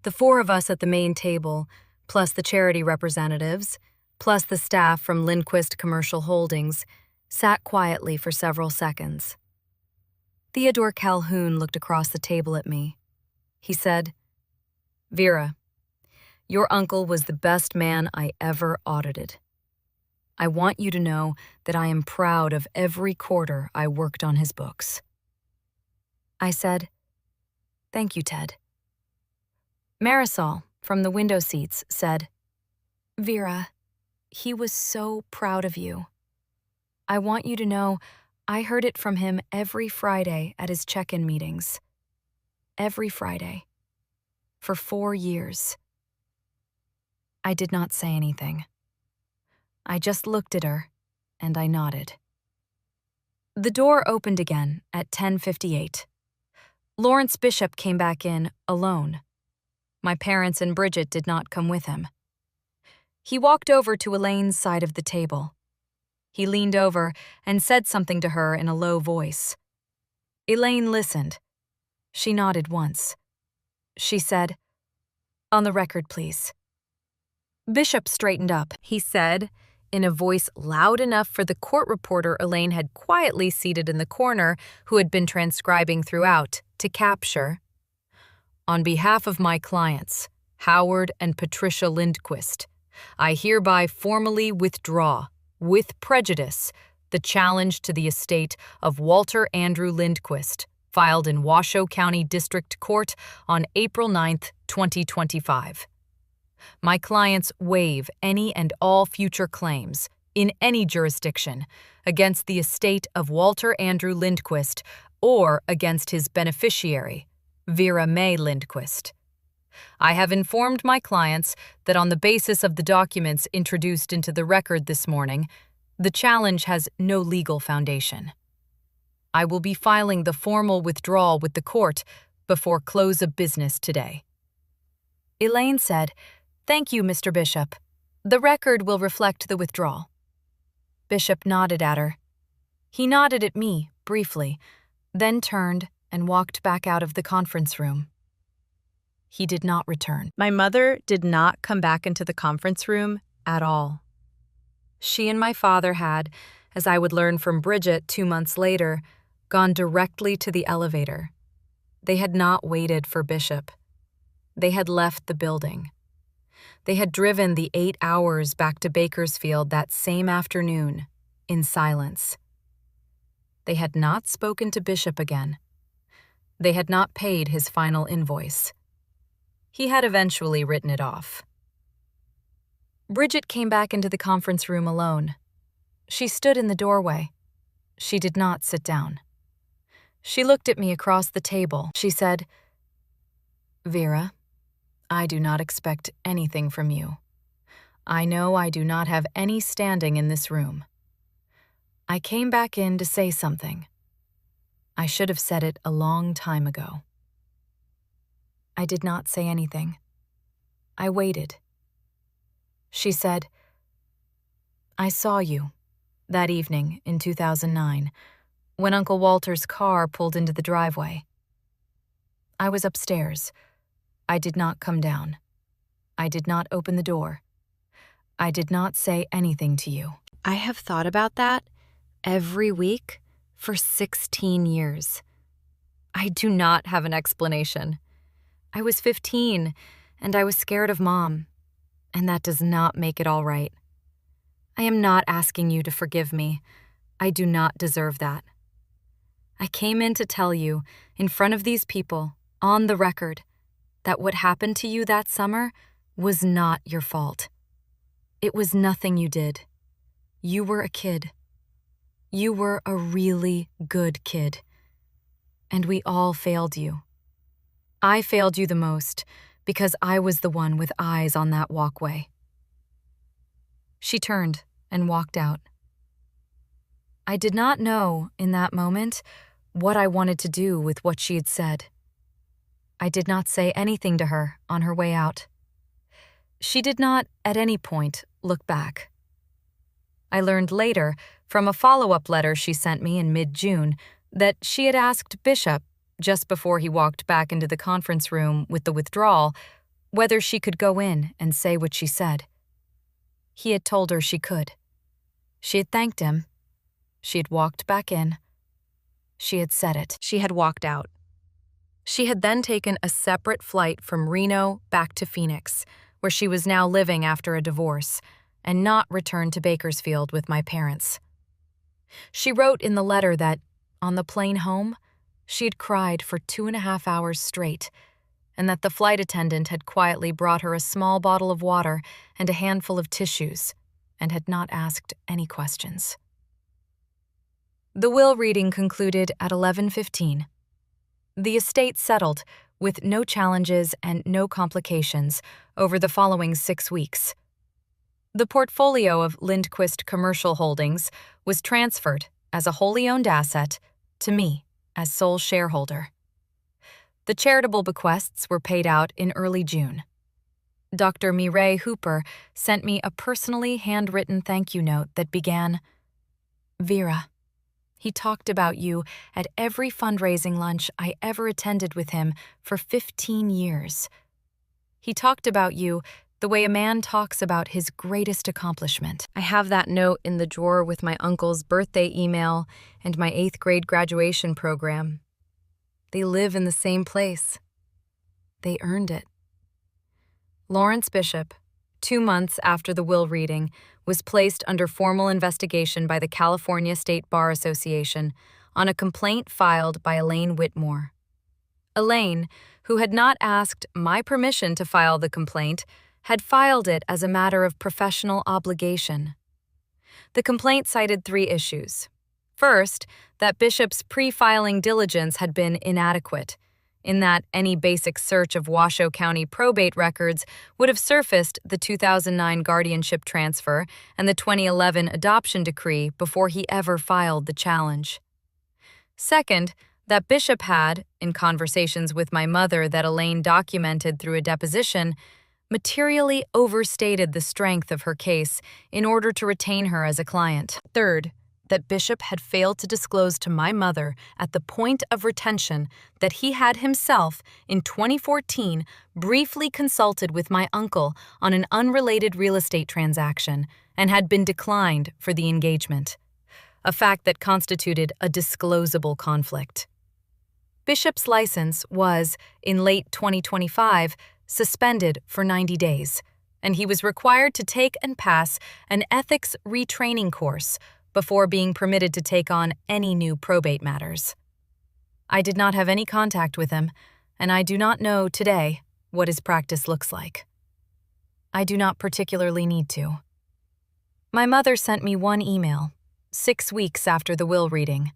The four of us at the main table, plus the charity representatives, plus the staff from Lindquist Commercial Holdings, sat quietly for several seconds. Theodore Calhoun looked across the table at me. He said, "Vera, your uncle was the best man I ever audited. I want you to know that I am proud of every quarter I worked on his books." I said, "Thank you, Ted." Marisol, from the window seats, said, "Vera, he was so proud of you. I want you to know I heard it from him every Friday at his check-in meetings. Every Friday. For 4 years." I did not say anything. I just looked at her, and I nodded. The door opened again at 10:58. Lawrence Bishop came back in alone. My parents and Bridget did not come with him. He walked over to Elaine's side of the table. He leaned over and said something to her in a low voice. Elaine listened. She nodded once. She said, "On the record, please." Bishop straightened up. He said, in a voice loud enough for the court reporter Elaine had quietly seated in the corner, who had been transcribing throughout, to capture, "On behalf of my clients, Howard and Patricia Lindquist, I hereby formally withdraw, with prejudice, the challenge to the estate of Walter Andrew Lindquist, filed in Washoe County District Court on April 9, 2025. My clients waive any and all future claims, in any jurisdiction, against the estate of Walter Andrew Lindquist or against his beneficiary, Vera Mae Lindquist. I have informed my clients that on the basis of the documents introduced into the record this morning, the challenge has no legal foundation. I will be filing the formal withdrawal with the court before close of business today." Elaine said, "Thank you, Mr. Bishop. The record will reflect the withdrawal." Bishop nodded at her. He nodded at me, briefly, then turned and walked back out of the conference room. He did not return. My mother did not come back into the conference room at all. She and my father had, as I would learn from Bridget 2 months later, gone directly to the elevator. They had not waited for Bishop. They had left the building. They had driven the 8 hours back to Bakersfield that same afternoon, in silence. They had not spoken to Bishop again. They had not paid his final invoice. He had eventually written it off. Bridget came back into the conference room alone. She stood in the doorway. She did not sit down. She looked at me across the table. She said, "Vera, I do not expect anything from you. I know I do not have any standing in this room. I came back in to say something. I should have said it a long time ago." I did not say anything. I waited. She said, "I saw you that evening in 2009 when Uncle Walter's car pulled into the driveway. I was upstairs. I did not come down. I did not open the door. I did not say anything to you." I have thought about that every week for 16 years. I do not have an explanation. I was 15, and I was scared of Mom, and that does not make it all right. I am not asking you to forgive me. I do not deserve that. I came in to tell you, in front of these people, on the record, that what happened to you that summer was not your fault. It was nothing you did. You were a kid. You were a really good kid. And we all failed you. I failed you the most because I was the one with eyes on that walkway. She turned and walked out. I did not know, in that moment, what I wanted to do with what she had said. I did not say anything to her on her way out. She did not, at any point, look back. I learned later, from a follow-up letter she sent me in mid-June, that she had asked Bishop, just before he walked back into the conference room with the withdrawal, whether she could go in and say what she said. He had told her she could. She had thanked him. She had walked back in. She had said it. She had walked out. She had then taken a separate flight from Reno back to Phoenix, where she was now living after a divorce, and not returned to Bakersfield with my parents. She wrote in the letter that, on the plane home, she had cried for 2.5 hours straight, and that the flight attendant had quietly brought her a small bottle of water and a handful of tissues, and had not asked any questions. The will reading concluded at 11:15. The estate settled, with no challenges and no complications, over the following 6 weeks. The portfolio of Lindquist Commercial Holdings was transferred as a wholly owned asset to me as sole shareholder. The charitable bequests were paid out in early June. Dr. Mireille Hooper sent me a personally handwritten thank you note that began, "Vera, he talked about you at every fundraising lunch I ever attended with him for 15 years. He talked about you the way a man talks about his greatest accomplishment." I have that note in the drawer with my uncle's birthday email and my 8th grade graduation program. They live in the same place. They earned it. Lawrence Bishop, 2 months after the will reading, was placed under formal investigation by the California State Bar Association on a complaint filed by Elaine Whitmore. Elaine, who had not asked my permission to file the complaint, had filed it as a matter of professional obligation. The complaint cited 3 issues. First, that Bishop's pre-filing diligence had been inadequate, in that any basic search of Washoe County probate records would have surfaced the 2009 guardianship transfer and the 2011 adoption decree before he ever filed the challenge. Second, that Bishop had, in conversations with my mother that Elaine documented through a deposition, materially overstated the strength of her case in order to retain her as a client. Third, that Bishop had failed to disclose to my mother at the point of retention that he had himself, in 2014, briefly consulted with my uncle on an unrelated real estate transaction and had been declined for the engagement, a fact that constituted a disclosable conflict. Bishop's license was, in late 2025, suspended for 90 days, and he was required to take and pass an ethics retraining course before being permitted to take on any new probate matters. I did not have any contact with him, and I do not know today what his practice looks like. I do not particularly need to. My mother sent me one email, 6 weeks after the will reading.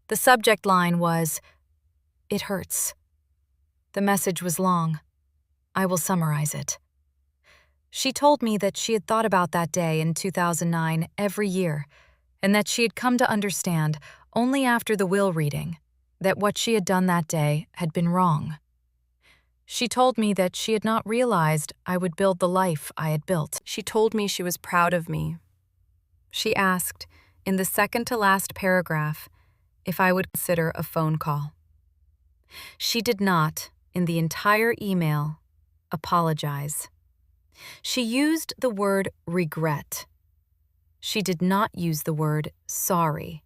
The subject line was, "It hurts." The message was long. I will summarize it. She told me that she had thought about that day in 2009 every year, and that she had come to understand, only after the will reading, that what she had done that day had been wrong. She told me that she had not realized I would build the life I had built. She told me she was proud of me. She asked, in the second-to-last paragraph, if I would consider a phone call. She did not, in the entire email, apologize. She used the word regret. She did not use the word sorry.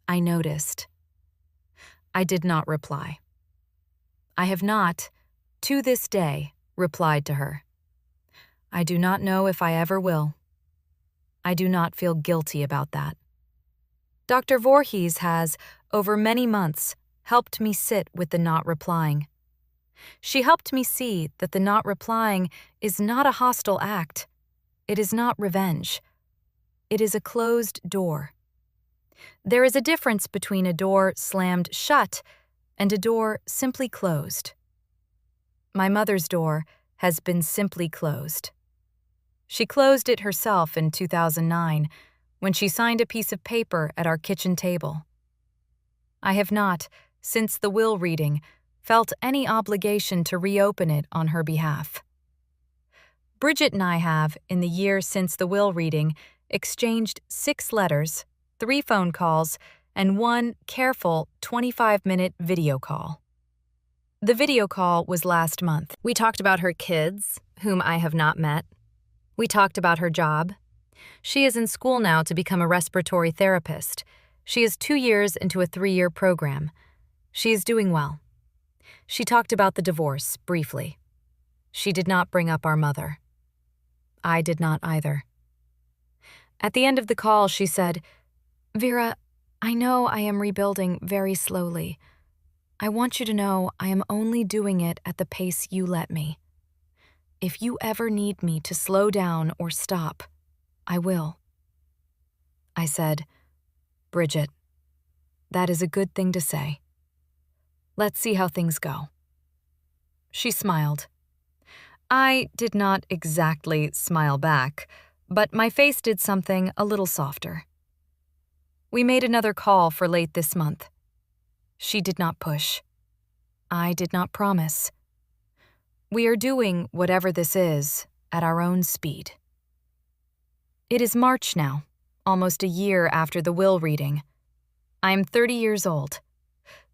I noticed. I did not reply. I have not, to this day, replied to her. I do not know if I ever will. I do not feel guilty about that. Dr. Voorhees has, over many months, helped me sit with the not replying. She helped me see that the not replying is not a hostile act. It is not revenge. It is a closed door. There is a difference between a door slammed shut and a door simply closed. My mother's door has been simply closed. She closed it herself in 2009 when she signed a piece of paper at our kitchen table. I have not, since the will reading, felt any obligation to reopen it on her behalf. Bridget and I have, in the year since the will reading, exchanged 6 letters, 3 phone calls, and 1 careful 25-minute video call. The video call was last month. We talked about her kids, whom I have not met. We talked about her job. She is in school now to become a respiratory therapist. She is 2 years into a 3-year program. She is doing well. She talked about the divorce, briefly. She did not bring up our mother. I did not either. At the end of the call, she said, "Vera, I know I am rebuilding very slowly. I want you to know I am only doing it at the pace you let me. If you ever need me to slow down or stop, I will." I said, "Bridget, that is a good thing to say. Let's see how things go." She smiled. I did not exactly smile back, but my face did something a little softer. We made another call for late this month. She did not push. I did not promise. We are doing whatever this is at our own speed. It is March now, almost a year after the will reading. I am 30 years old.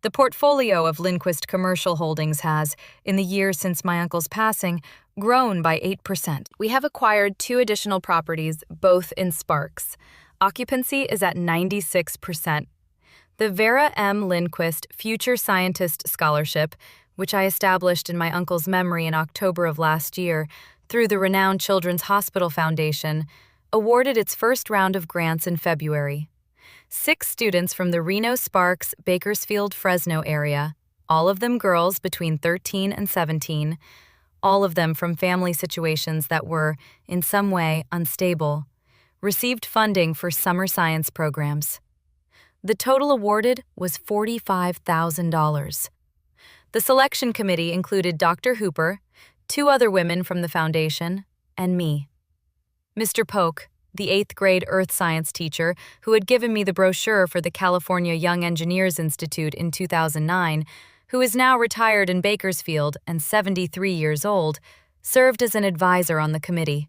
The portfolio of Lindquist Commercial Holdings has, in the year since my uncle's passing, grown by 8%. We have acquired 2 additional properties, both in Sparks. Occupancy is at 96%. The Vera M. Lindquist Future Scientist Scholarship, which I established in my uncle's memory in October of last year through the renowned Children's Hospital Foundation, awarded its first round of grants in February. 6 students from the Reno, Sparks, Bakersfield, Fresno area, all of them girls between 13 and 17, all of them from family situations that were, in some way, unstable, received funding for summer science programs. The total awarded was $45,000. The selection committee included Dr. Hooper, 2 other women from the foundation, and me. Mr. Polk, the 8th grade earth science teacher who had given me the brochure for the California Young Engineers Institute in 2009, who is now retired in Bakersfield and 73 years old, served as an advisor on the committee.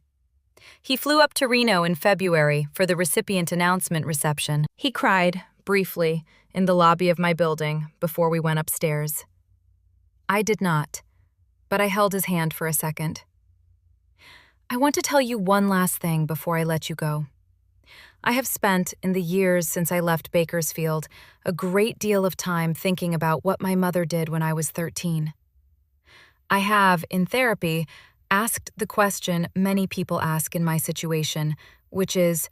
He flew up to Reno in February for the recipient announcement reception. He cried, briefly, in the lobby of my building before we went upstairs. I did not, but I held his hand for a second. I want to tell you one last thing before I let you go. I have spent, in the years since I left Bakersfield, a great deal of time thinking about what my mother did when I was 13. I have, in therapy, asked the question many people ask in my situation, which is,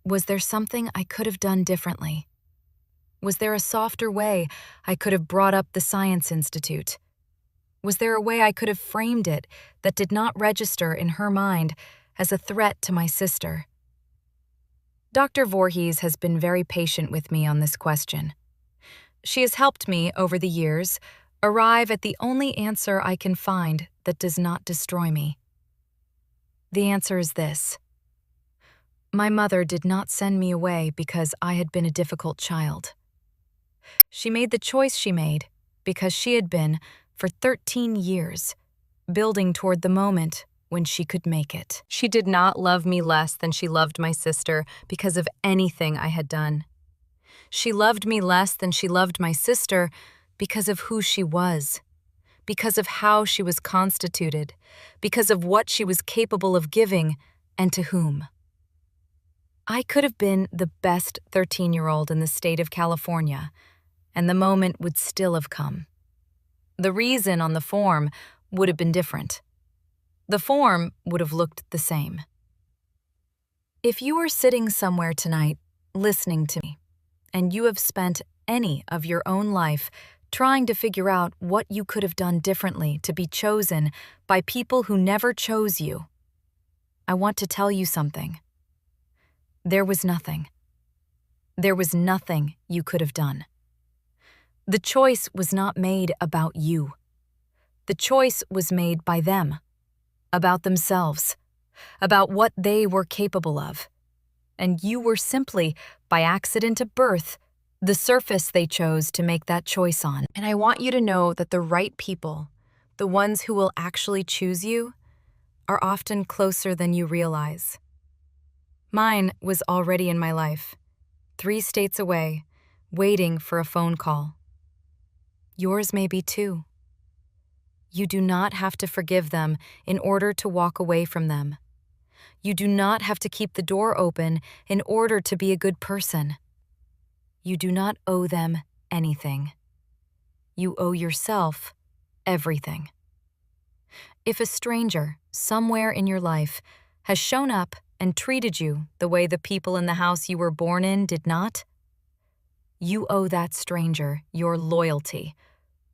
was there something I could have done differently? Was there a softer way I could have brought up the Science Institute? Was there a way I could have framed it that did not register in her mind as a threat to my sister? Dr. Voorhees has been very patient with me on this question. She has helped me, over the years, arrive at the only answer I can find that does not destroy me. The answer is this. My mother did not send me away because I had been a difficult child. She made the choice she made because she had been, for 13 years, building toward the moment when she could make it. She did not love me less than she loved my sister because of anything I had done. She loved me less than she loved my sister because of who she was, because of how she was constituted, because of what she was capable of giving and to whom. I could have been the best 13-year-old in the state of California, and the moment would still have come. The reason on the form would have been different. The form would have looked the same. If you are sitting somewhere tonight, listening to me, and you have spent any of your own life trying to figure out what you could have done differently to be chosen by people who never chose you, I want to tell you something. There was nothing. There was nothing you could have done. The choice was not made about you. The choice was made by them, about themselves, about what they were capable of. And you were simply, by accident of birth, the surface they chose to make that choice on. And I want you to know that the right people, the ones who will actually choose you, are often closer than you realize. Mine was already in my life, 3 states away, waiting for a phone call. Yours may be too. You do not have to forgive them in order to walk away from them. You do not have to keep the door open in order to be a good person. You do not owe them anything. You owe yourself everything. If a stranger, somewhere in your life, has shown up and treated you the way the people in the house you were born in did not, you owe that stranger your loyalty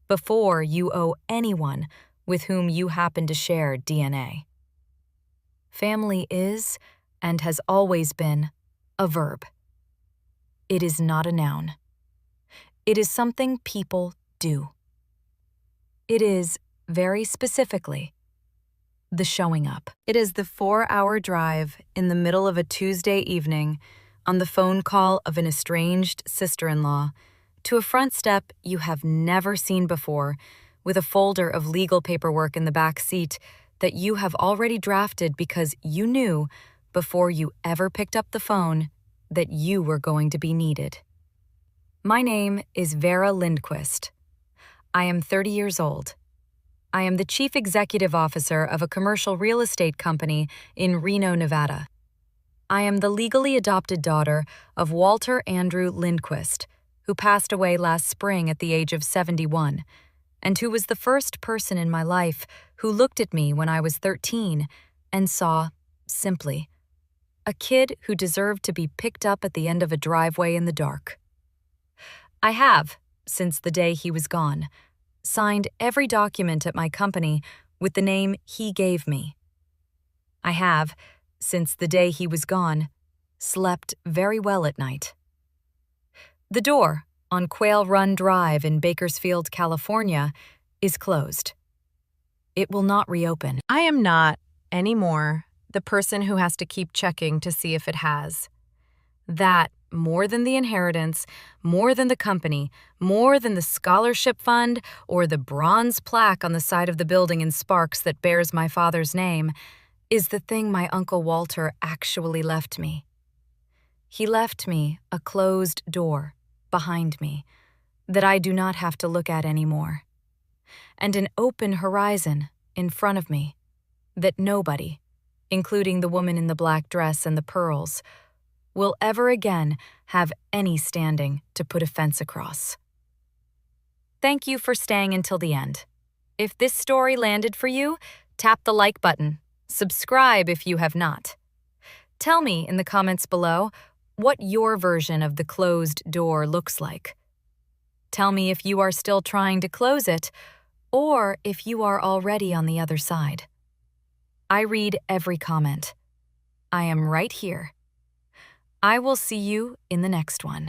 before you owe anyone with whom you happen to share DNA. Family is, and has always been, a verb. It is not a noun. It is something people do. It is, very specifically, the showing up. It is the 4-hour drive in the middle of a Tuesday evening on the phone call of an estranged sister-in-law to a front step you have never seen before with a folder of legal paperwork in the back seat that you have already drafted because you knew, before you ever picked up the phone, that you were going to be needed. My name is Vera Lindquist. I am 30 years old. I am the Chief Executive Officer of a commercial real estate company in Reno, Nevada. I am the legally adopted daughter of Walter Andrew Lindquist, who passed away last spring at the age of 71, and who was the first person in my life who looked at me when I was 13 and saw, simply, a kid who deserved to be picked up at the end of a driveway in the dark. I have, since the day he was gone, signed every document at my company with the name he gave me. I have, since the day he was gone, slept very well at night. The door on Quail Run Drive in Bakersfield, California, is closed. It will not reopen. I am not, anymore, the person who has to keep checking to see if it has. That, more than the inheritance, more than the company, more than the scholarship fund, or the bronze plaque on the side of the building in Sparks that bears my father's name, is the thing my Uncle Walter actually left me. He left me a closed door behind me that I do not have to look at anymore, and an open horizon in front of me that nobody, including the woman in the black dress and the pearls, will ever again have any standing to put a fence across. Thank you for staying until the end. If this story landed for you, tap the like button. Subscribe if you have not. Tell me in the comments below what your version of the closed door looks like. Tell me if you are still trying to close it, or if you are already on the other side. I read every comment. I am right here. I will see you in the next one.